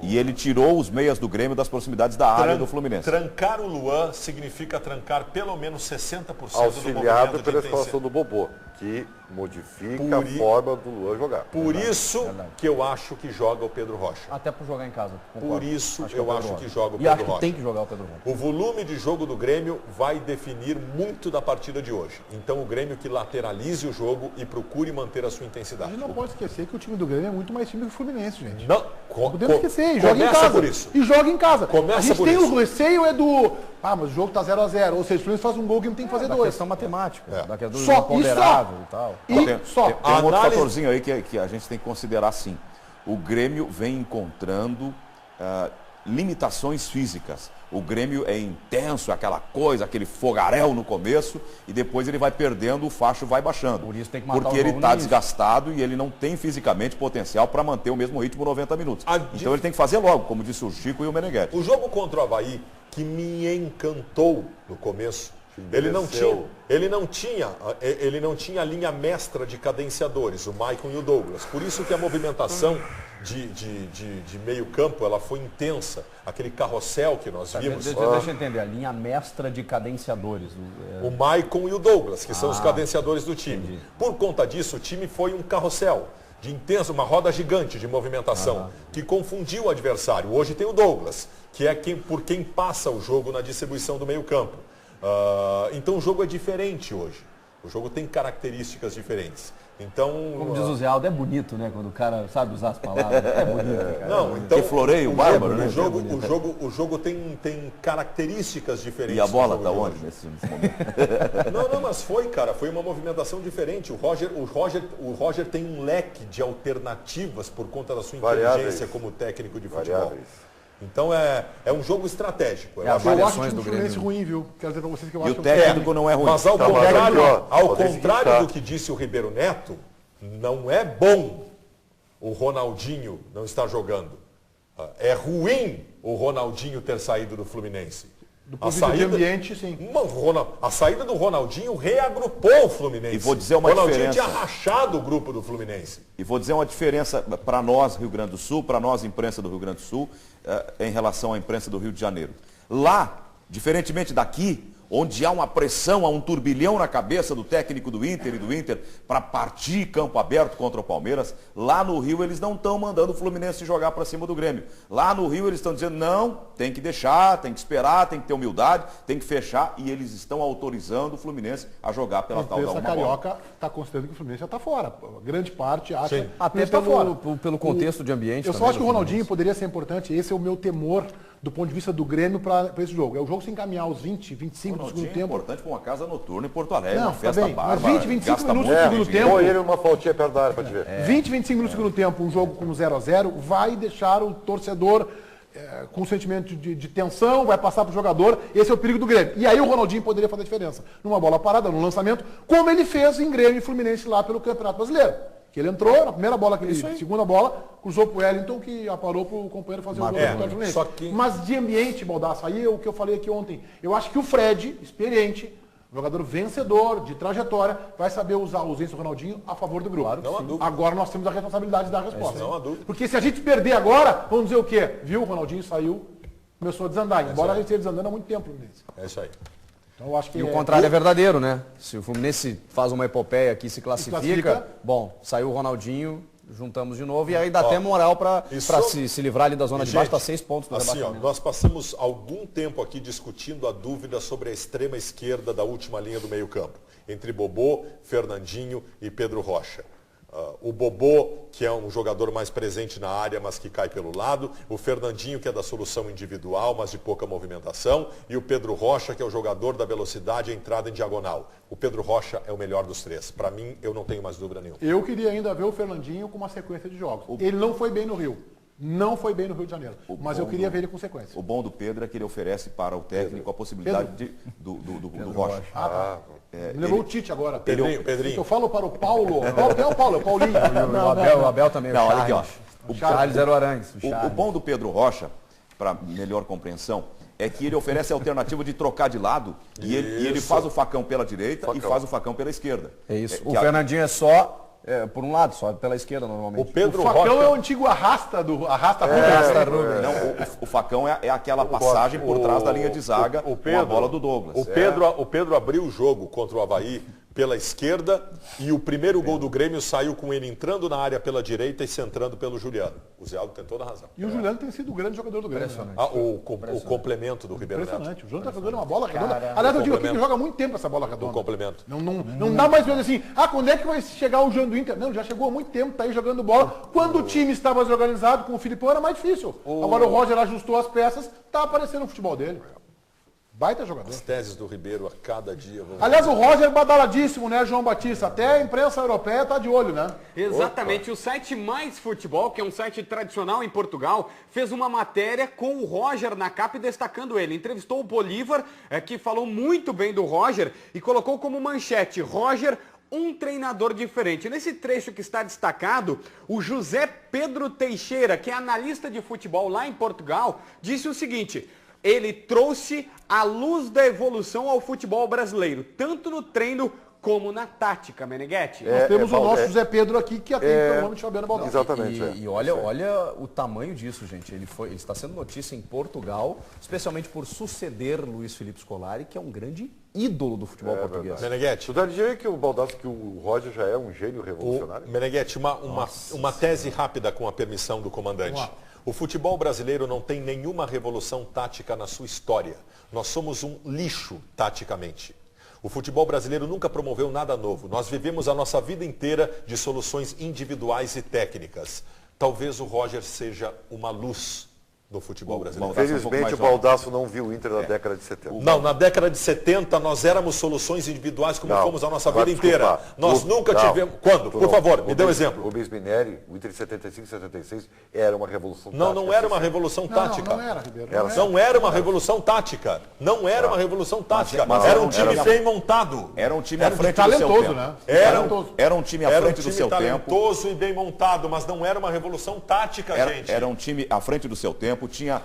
E ele tirou os meias do Grêmio das proximidades da área do Fluminense. Trancar o Luan significa trancar pelo menos 60% auxiliado pela situação do Bobô, que modifica a forma do Luan jogar. Por isso que eu acho que joga o Pedro Rocha. Até por jogar em casa. Concordo. Por isso eu acho que joga o Pedro Rocha. E acho que tem que jogar o Pedro Rocha. O volume de jogo do Grêmio vai definir muito da partida de hoje. Então o Grêmio que lateralize o jogo e procure manter a sua intensidade. A gente não pode esquecer que o time do Grêmio é muito mais time que o Fluminense, gente. Não podemos esquecer, joga em casa. Por isso. E joga em casa. Começa a gente por tem isso. o receio mas o jogo tá 0-0. Ou seja, o Fluminense faz um gol que não tem que fazer dois. Questão matemática. Da questão só, ponderável e tal. Tem um outro fatorzinho aí que a gente tem que considerar assim. O Grêmio vem encontrando limitações físicas. O Grêmio é intenso, aquela coisa, aquele fogaréu no começo, e depois ele vai perdendo, o facho vai baixando. Por isso tem que matar porque ele está desgastado e ele não tem fisicamente potencial para manter o mesmo ritmo 90 minutos. Então ele tem que fazer logo, como disse o Chico e o Meneghetti. O jogo contra o Avaí, que me encantou no começo, ele não tinha a linha mestra de cadenciadores, o Maicon e o Douglas. Por isso que a movimentação de meio campo ela foi intensa. Aquele carrossel que nós vimos. Deixa eu entender, a linha mestra de cadenciadores. O Maicon e o Douglas, que são os cadenciadores do time. Entendi. Por conta disso, o time foi um carrossel de intenso, uma roda gigante de movimentação, que confundiu o adversário. Hoje tem o Douglas, que é por quem passa o jogo na distribuição do meio campo. Então o jogo é diferente hoje. O jogo tem características diferentes. Então, como diz o Zé Aldo, é bonito, né? Quando o cara sabe usar as palavras. É bonito, cara. Não, então, que floreio, bárbaro, né? O jogo tem características diferentes. E a bola tá onde nesse momento? Não, mas foi uma movimentação diferente. O Roger tem um leque de alternativas por conta da sua inteligência como técnico de futebol. Então é um jogo estratégico. Eu acho que o Fluminense ruim, viu? Quero dizer para vocês que eu acho que o técnico não é ruim. Mas ao contrário do que disse o Ribeiro Neto, não é bom o Ronaldinho não estar jogando. É ruim o Ronaldinho ter saído do Fluminense. Do ponto de vista de ambiente, sim. A saída do Ronaldinho reagrupou o Fluminense. E vou dizer uma Ronaldinho diferença. tinha rachado o grupo do Fluminense. E vou dizer uma diferença para nós, Rio Grande do Sul, para nós, imprensa do Rio Grande do Sul, em relação à imprensa do Rio de Janeiro. Lá, diferentemente daqui, onde há uma pressão, há um turbilhão na cabeça do técnico do Inter e do Inter para partir campo aberto contra o Palmeiras, lá no Rio eles não estão mandando o Fluminense jogar para cima do Grêmio. Lá no Rio eles estão dizendo, não, tem que deixar, tem que esperar, tem que ter humildade, tem que fechar, e eles estão autorizando o Fluminense a jogar pela tal da uma carioca está considerando que o Fluminense já está fora. Grande parte acha que até pelo contexto de ambiente. Eu só acho que o Ronaldinho poderia ser importante, esse é o meu temor do ponto de vista do Grêmio para esse jogo. É o jogo se encaminhar aos 20, 25 do segundo tempo. É importante para uma casa noturna em Porto Alegre, não, uma festa bárbara. Mas 20, 25 minutos do segundo tempo. Põe ele uma faltinha perto da área para te ver. 20, 25 minutos do segundo tempo, um jogo com 0-0, vai deixar o torcedor com um sentimento de tensão, vai passar para o jogador. Esse é o perigo do Grêmio. E aí o Ronaldinho poderia fazer a diferença. Numa bola parada, num lançamento, como ele fez em Grêmio e Fluminense lá pelo Campeonato Brasileiro. Que ele entrou, na primeira bola, segunda bola, cruzou pro Wellington, que aparou pro companheiro fazer o gol do Fluminense. Mas de ambiente, Baldasso, aí é o que eu falei aqui ontem. Eu acho que o Fred, experiente, jogador vencedor, de trajetória, vai saber usar a ausência do Ronaldinho a favor do grupo. Claro, agora nós temos a responsabilidade de dar a resposta. Não há dúvida. Porque se a gente perder agora, vamos dizer o quê? Viu? O Ronaldinho saiu, começou a desandar. Embora a gente esteja desandando há muito tempo. É isso aí. Então, eu acho que o contrário é verdadeiro, né? Se o Fluminense faz uma epopeia aqui, se classifica, bom, saiu o Ronaldinho, juntamos de novo e aí dá até moral para se livrar ali da zona de baixo, está 6 pontos do rebaixamento. Nós passamos algum tempo aqui discutindo a dúvida sobre a extrema esquerda da última linha do meio campo, entre Bobô, Fernandinho e Pedro Rocha. O Bobô, que é um jogador mais presente na área, mas que cai pelo lado. O Fernandinho, que é da solução individual, mas de pouca movimentação. E o Pedro Rocha, que é o jogador da velocidade e entrada em diagonal. O Pedro Rocha é o melhor dos três. Para mim, eu não tenho mais dúvida nenhuma. Eu queria ainda ver o Fernandinho com uma sequência de jogos. Ele não foi bem no Rio. Não foi bem no Rio de Janeiro. Mas eu queria ver ele com sequência. O bom do Pedro é que ele oferece para o técnico a possibilidade do Rocha. Levou o Tite agora. Pedrinho. Eu falo para o Paulo. Quem é o Paulo? É o Paulinho. O Abel também. Não, olha aqui, ó. O Charles era o Arangues. O bom do Pedro Rocha, para melhor compreensão, é que ele oferece a alternativa de trocar de lado e ele faz o facão pela direita e faz o facão pela esquerda. É isso. O Fernandinho é só por um lado, só pela esquerda normalmente. O facão é o antigo arrasta Rubens. O facão é aquela passagem por trás da linha de zaga com a bola do Douglas. O Pedro abriu o jogo contra o Avaí pela esquerda e o primeiro gol do Grêmio saiu com ele entrando na área pela direita e centrando pelo Juliano. O Zé Aldo tem toda a razão. E o Juliano tem sido o grande jogador do Grêmio. O complemento do Ribeiro Neto. Impressionante. O Juliano está jogando uma bola redonda. Aliás, eu digo aqui que joga muito tempo essa bola redonda. O complemento. Não dá mais ver assim, quando é que vai chegar o João do Inter? Não, já chegou há muito tempo, está aí jogando bola. Quando o time estava mais organizado com o Filipão era mais difícil. Agora o Roger ajustou as peças, está aparecendo o futebol dele. Baita jogador. As teses do Ribeiro a cada dia. Aliás, o Roger badaladíssimo, né, João Batista? Até a imprensa europeia tá de olho, né? Exatamente. O site Mais Futebol, que é um site tradicional em Portugal, fez uma matéria com o Roger na capa e destacando ele. Entrevistou o Bolívar, que falou muito bem do Roger e colocou como manchete: Roger, um treinador diferente. Nesse trecho que está destacado, o José Pedro Teixeira, que é analista de futebol lá em Portugal, disse o seguinte: ele trouxe a luz da evolução ao futebol brasileiro, tanto no treino como na tática, Meneghetti. Nós temos o nosso José Pedro aqui, que atende pelo nome de Fabiano Baldassi. Exatamente. E olha o tamanho disso, gente. Ele está sendo notícia em Portugal, especialmente por suceder Luiz Felipe Scolari, que é um grande ídolo do futebol português. Meneghetti. Tu dá de dizer que o Baldassi, que o Roger já é um gênio revolucionário? Meneghetti, uma tese rápida com a permissão do comandante. O futebol brasileiro não tem nenhuma revolução tática na sua história. Nós somos um lixo taticamente. O futebol brasileiro nunca promoveu nada novo. Nós vivemos a nossa vida inteira de soluções individuais e técnicas. Talvez o Roger seja uma luz do futebol brasileiro. Felizmente o Baldasso não viu o Inter na década de 70. Não, na década de 70 nós éramos soluções individuais como fomos a nossa vida inteira. Nós nunca tivemos... Quando? Por favor, me dê um exemplo. O Luiz Mineri, o Inter de 75 e 76 era uma revolução tática. Não era uma revolução tática. Não era, Ribeiro. Não era uma revolução tática. Não era uma revolução tática. Era um time bem montado. Era um time à frente do seu tempo. Né? Era um time à frente do seu tempo. Talentoso e bem montado, mas não era uma revolução tática, gente. Era um time à frente do seu tempo, tinha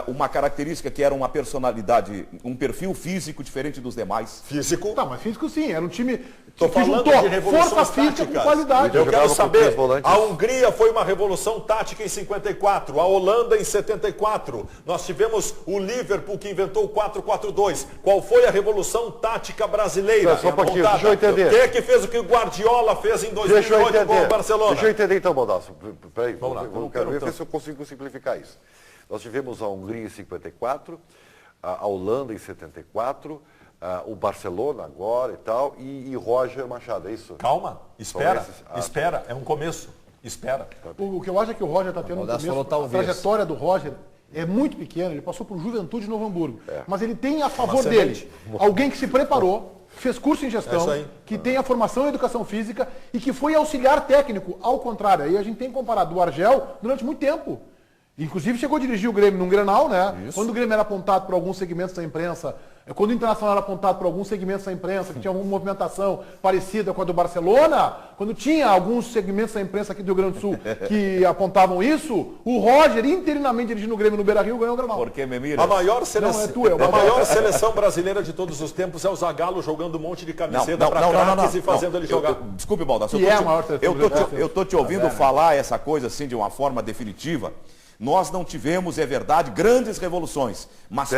uma característica que era uma personalidade, um perfil físico diferente dos demais. Físico? Tá, mas físico sim, era um time que juntou de força física com qualidade. Eu quero saber, a Hungria foi uma revolução tática em 54, a Holanda em 74. Nós tivemos o Liverpool que inventou o 4-4-2. Qual foi a revolução tática brasileira? Só um pouquinho, deixa eu entender. Quem é que fez o que o Guardiola fez em 2008 com o Barcelona? Deixa eu entender então, Baldasso. Peraí, vamos lá. Eu quero ver se eu consigo simplificar isso. Nós tivemos a Hungria em 54, a Holanda em 74, o Barcelona agora e tal, e Roger Machado, é isso? Calma, espera, espera, é um começo, espera. O que eu acho é que o Roger está tendo um começo, a trajetória do Roger é muito pequena, ele passou por Juventude de Novo Hamburgo, mas ele tem a favor dele alguém que se preparou, fez curso em gestão, que tem a formação em educação física e que foi auxiliar técnico, ao contrário, aí a gente tem comparado o Argel durante muito tempo. Inclusive chegou a dirigir o Grêmio num Grenal, né? Isso. Quando o Grêmio era apontado por alguns segmentos da imprensa, quando o Internacional era apontado por alguns segmentos da imprensa, que tinha uma movimentação parecida com a do Barcelona, quando tinha alguns segmentos da imprensa aqui do Rio Grande do Sul que apontavam isso, o Roger, interinamente dirigindo o Grêmio no Beira-Rio, ganhou o Grenal. Porque me mira. A maior seleção brasileira de todos os tempos é o Zagallo jogando um monte de camiseta para craques e fazendo ele jogar. Desculpe, Baldasso. Eu tô te ouvindo falar essa coisa assim de uma forma definitiva. Nós não tivemos, é verdade, grandes revoluções, mas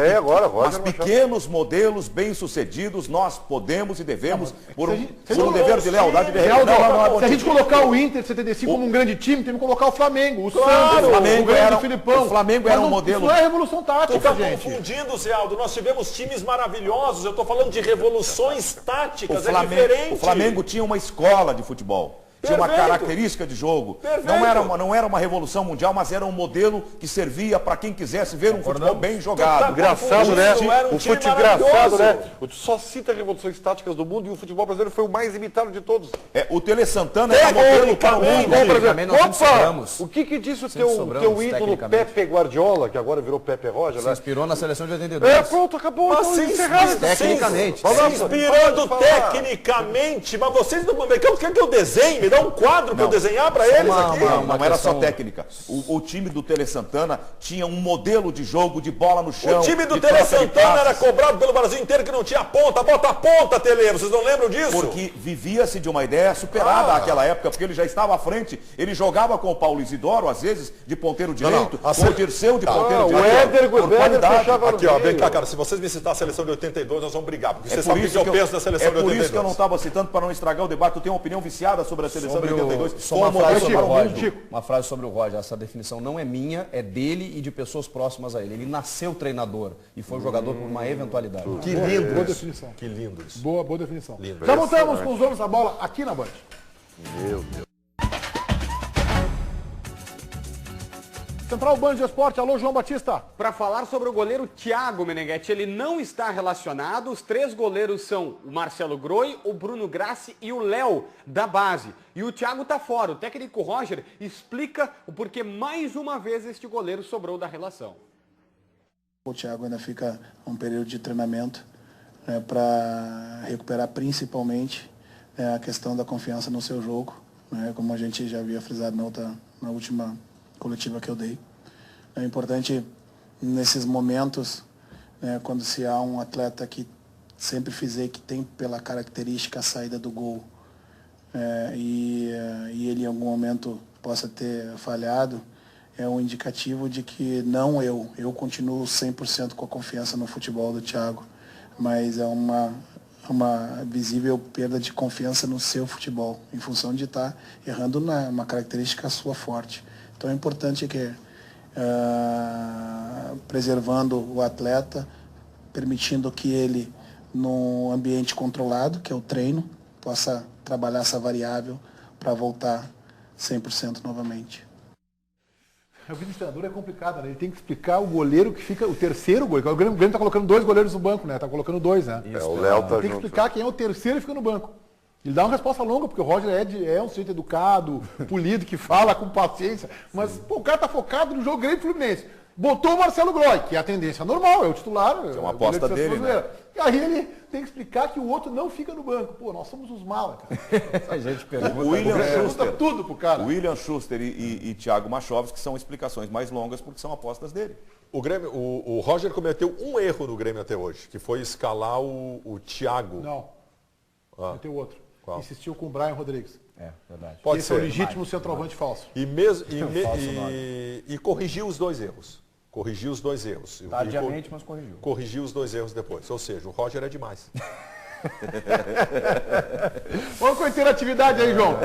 pequenos modelos bem-sucedidos nós podemos e devemos, por um dever de lealdade. Se a gente colocar o Inter 75 como um grande time, tem que colocar o Flamengo, o Santos, o Grêmio do Filipão. O Flamengo era um modelo. Isso não é revolução tática, gente. Estou confundindo, Zé Aldo. Nós tivemos times maravilhosos, eu estou falando de revoluções táticas, é diferente. O Flamengo tinha uma escola de futebol. Tinha uma característica de jogo. Não era uma revolução mundial, mas era um modelo que servia para quem quisesse ver um futebol bem jogado. Engraçado, né? O futebol engraçado, né? Só cita revoluções táticas do mundo e o futebol brasileiro foi o mais imitado de todos. O Tele Santana era modelo para o mundo. Opa! O que disse o teu ídolo Pepe Guardiola, que agora virou Pepe Roger? Se inspirou na seleção de 82. Pronto, acabou. Tecnicamente. Se inspirando tecnicamente, mas vocês não querem que eu desenhe? Me dá um quadro para eu desenhar para eles aqui. Não era só técnica. O time do Tele Santana tinha um modelo de jogo, de bola no chão. O time do Tele Santana era cobrado pelo Brasil inteiro que não tinha ponta. Bota a ponta, Tele. Vocês não lembram disso? Porque vivia-se de uma ideia superada naquela época, porque ele já estava à frente. Ele jogava com o Paulo Isidoro, às vezes, de ponteiro direito, com o Dirceu de ponteiro direito. O Éder fechava aqui, ó, vem cá, cara. Se vocês me citar a seleção de 82, nós vamos brigar. Porque vocês sabem que eu penso da seleção de 82. É por isso que eu não estava citando, para não estragar o debate. Eu tenho uma opinião viciada sobre a seleção de 82. Uma frase sobre o Roger. Essa definição não é minha, é dele e de pessoas próximas a ele. Ele nasceu treinador e foi jogador por uma eventualidade. Que lindo. Boa definição. Que lindo isso. Boa definição. Lindo. Já voltamos com os donos da bola aqui na Band. Meu Deus. Central Band de Esporte, alô João Batista. Para falar sobre o goleiro Thiago Meneghetti, ele não está relacionado. Os três goleiros são o Marcelo Groi, o Bruno Grassi e o Léo, da base. E o Thiago está fora. O técnico Roger explica o porquê mais uma vez este goleiro sobrou da relação. O Thiago ainda fica um período de treinamento, né, para recuperar principalmente a questão da confiança no seu jogo, né, como a gente já havia frisado na última coletiva que eu dei. É importante nesses momentos, né, quando se há um atleta que sempre frisei que tem pela característica a saída do gol, e ele em algum momento possa ter falhado, é um indicativo de que não eu continuo 100% com a confiança no futebol do Thiago, mas é uma visível perda de confiança no seu futebol, em função de estar errando uma característica sua forte. Então é importante que, preservando o atleta, permitindo que ele num ambiente controlado, que é o treino, possa trabalhar essa variável para voltar 100% novamente. A vida de treinador é complicada, né? Ele tem que explicar o goleiro que fica, o terceiro goleiro. O Grêmio está colocando 2 goleiros no banco, né? Tá colocando 2, né? O Léo tá tem que explicar quem é o terceiro e fica no banco. Ele dá uma resposta longa, porque o Roger é um sujeito educado, polido, que fala com paciência. Mas pô, o cara tá focado no jogo Grêmio Fluminense. Botou o Marcelo Groy, que é a tendência normal, é o titular. É uma aposta dele, né? E aí ele tem que explicar que o outro não fica no banco. Pô, nós somos os malas, cara. A gente pergunta. O William Schuster, tudo pro cara. William Schuster e Thiago Machovski são explicações mais longas porque são apostas dele. O Roger cometeu um erro no Grêmio até hoje, que foi escalar o Thiago. Não. Cometeu outro. Qual? Insistiu com o Brian Rodrigues. É, verdade. Pode Esse ser. é o legítimo centroavante falso. E corrigiu os 2 erros. Corrigiu os 2 erros. Tardiamente, mas corrigiu. Corrigiu os 2 erros depois. Ou seja, o Roger é demais. Vamos com a interatividade aí, João.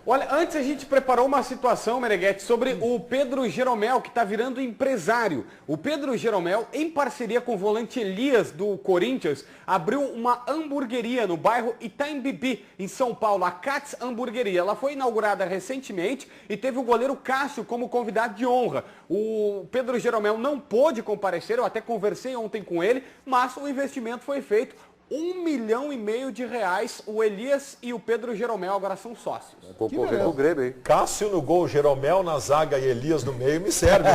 Olha, antes a gente preparou uma situação, Meneghetti, sobre o Pedro Jeromel, que está virando empresário. O Pedro Jeromel, em parceria com o volante Elias do Corinthians, abriu uma hamburgueria no bairro Itaim Bibi, em São Paulo, a Katz Hamburgueria. Ela foi inaugurada recentemente e teve o goleiro Cássio como convidado de honra. O Pedro Jeromel não pôde comparecer, eu até conversei ontem com ele, mas o investimento foi feito. R$1,5 milhão de reais, o Elias e o Pedro Jeromel agora são sócios. Concorrer com o Grêmio, hein? Cássio no gol, Jeromel na zaga e Elias no meio me serve.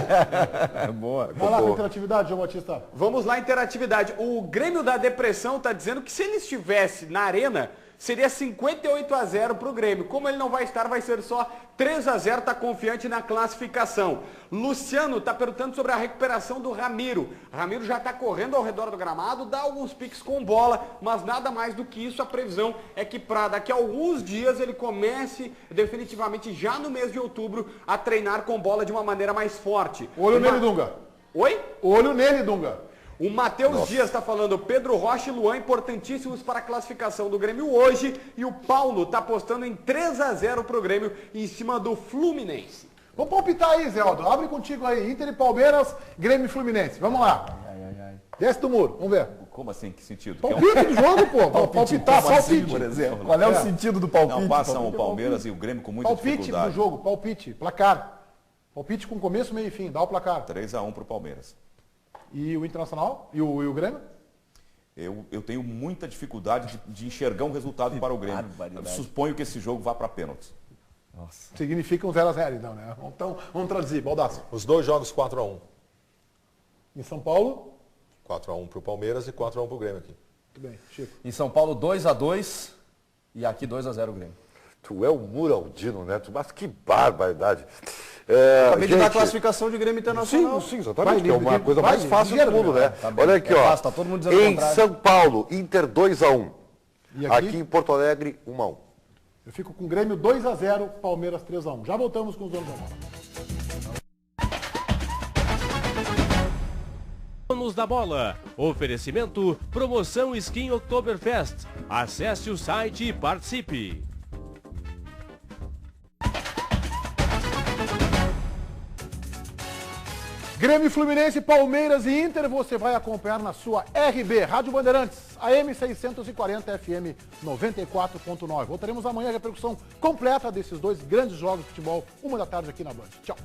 Boa. Vai lá com a interatividade, João Batista. Vamos lá, interatividade. O Grêmio da Depressão está dizendo que se ele estivesse na arena, seria 58-0 para o Grêmio. Como ele não vai estar, vai ser só 3-0, está confiante na classificação. Luciano está perguntando sobre a recuperação do Ramiro. Ramiro já está correndo ao redor do gramado, dá alguns piques com bola, mas nada mais do que isso. A previsão é que para daqui a alguns dias ele comece definitivamente já no mês de outubro a treinar com bola de uma maneira mais forte. Olho nele, Dunga. Oi? Olho nele, Dunga. O Matheus Dias está falando, Pedro Rocha e Luan importantíssimos para a classificação do Grêmio hoje. E o Paulo está apostando em 3-0 para o Grêmio em cima do Fluminense. Vamos palpitar aí, Zé Aldo. Abre contigo aí. Inter e Palmeiras, Grêmio e Fluminense. Vamos lá. Desce do muro, vamos ver. Como assim? Que sentido? Palpite do jogo, pô. Palpitar, palpite. Por exemplo. Qual é o sentido do palpite? Não, passam o Palmeiras e o Grêmio com muita dificuldade. Palpite do jogo, palpite, placar. Palpite com começo, meio e fim. Dá o placar. 3-1 para o Palmeiras. E o Internacional? E o Grêmio? Eu tenho muita dificuldade de enxergar um resultado para o Grêmio. Suponho que esse jogo vá para pênaltis. Nossa. Significa um 0-0, então, né? Então, vamos traduzir. Baldasso. Os 2 jogos 4-1. Em São Paulo? 4-1 para o Palmeiras e 4-1 para o Grêmio aqui. Muito bem, Chico. Em São Paulo, 2-2 e aqui 2-0 o Grêmio. Tu é o Muraldino, né? Mas que barbaridade. Acabei de dar a classificação de Grêmio Internacional. Sim, exatamente. Que é uma coisa mais fácil do mundo, né? Tá Olha aqui, ó. Fácil, tá todo mundo dizendo em São Paulo, Inter 2-1. E aqui em Porto Alegre, 1-1. Eu fico com o Grêmio 2-0, Palmeiras 3-1. Já voltamos com os donos da bola. Donos da Bola. Oferecimento, promoção Skin Oktoberfest. Acesse o site e participe. Grêmio, Fluminense, Palmeiras e Inter, você vai acompanhar na sua RB, Rádio Bandeirantes, AM 640, FM 94.9. Voltaremos amanhã a repercussão completa desses 2 grandes jogos de futebol, 1 da tarde aqui na Band. Tchau.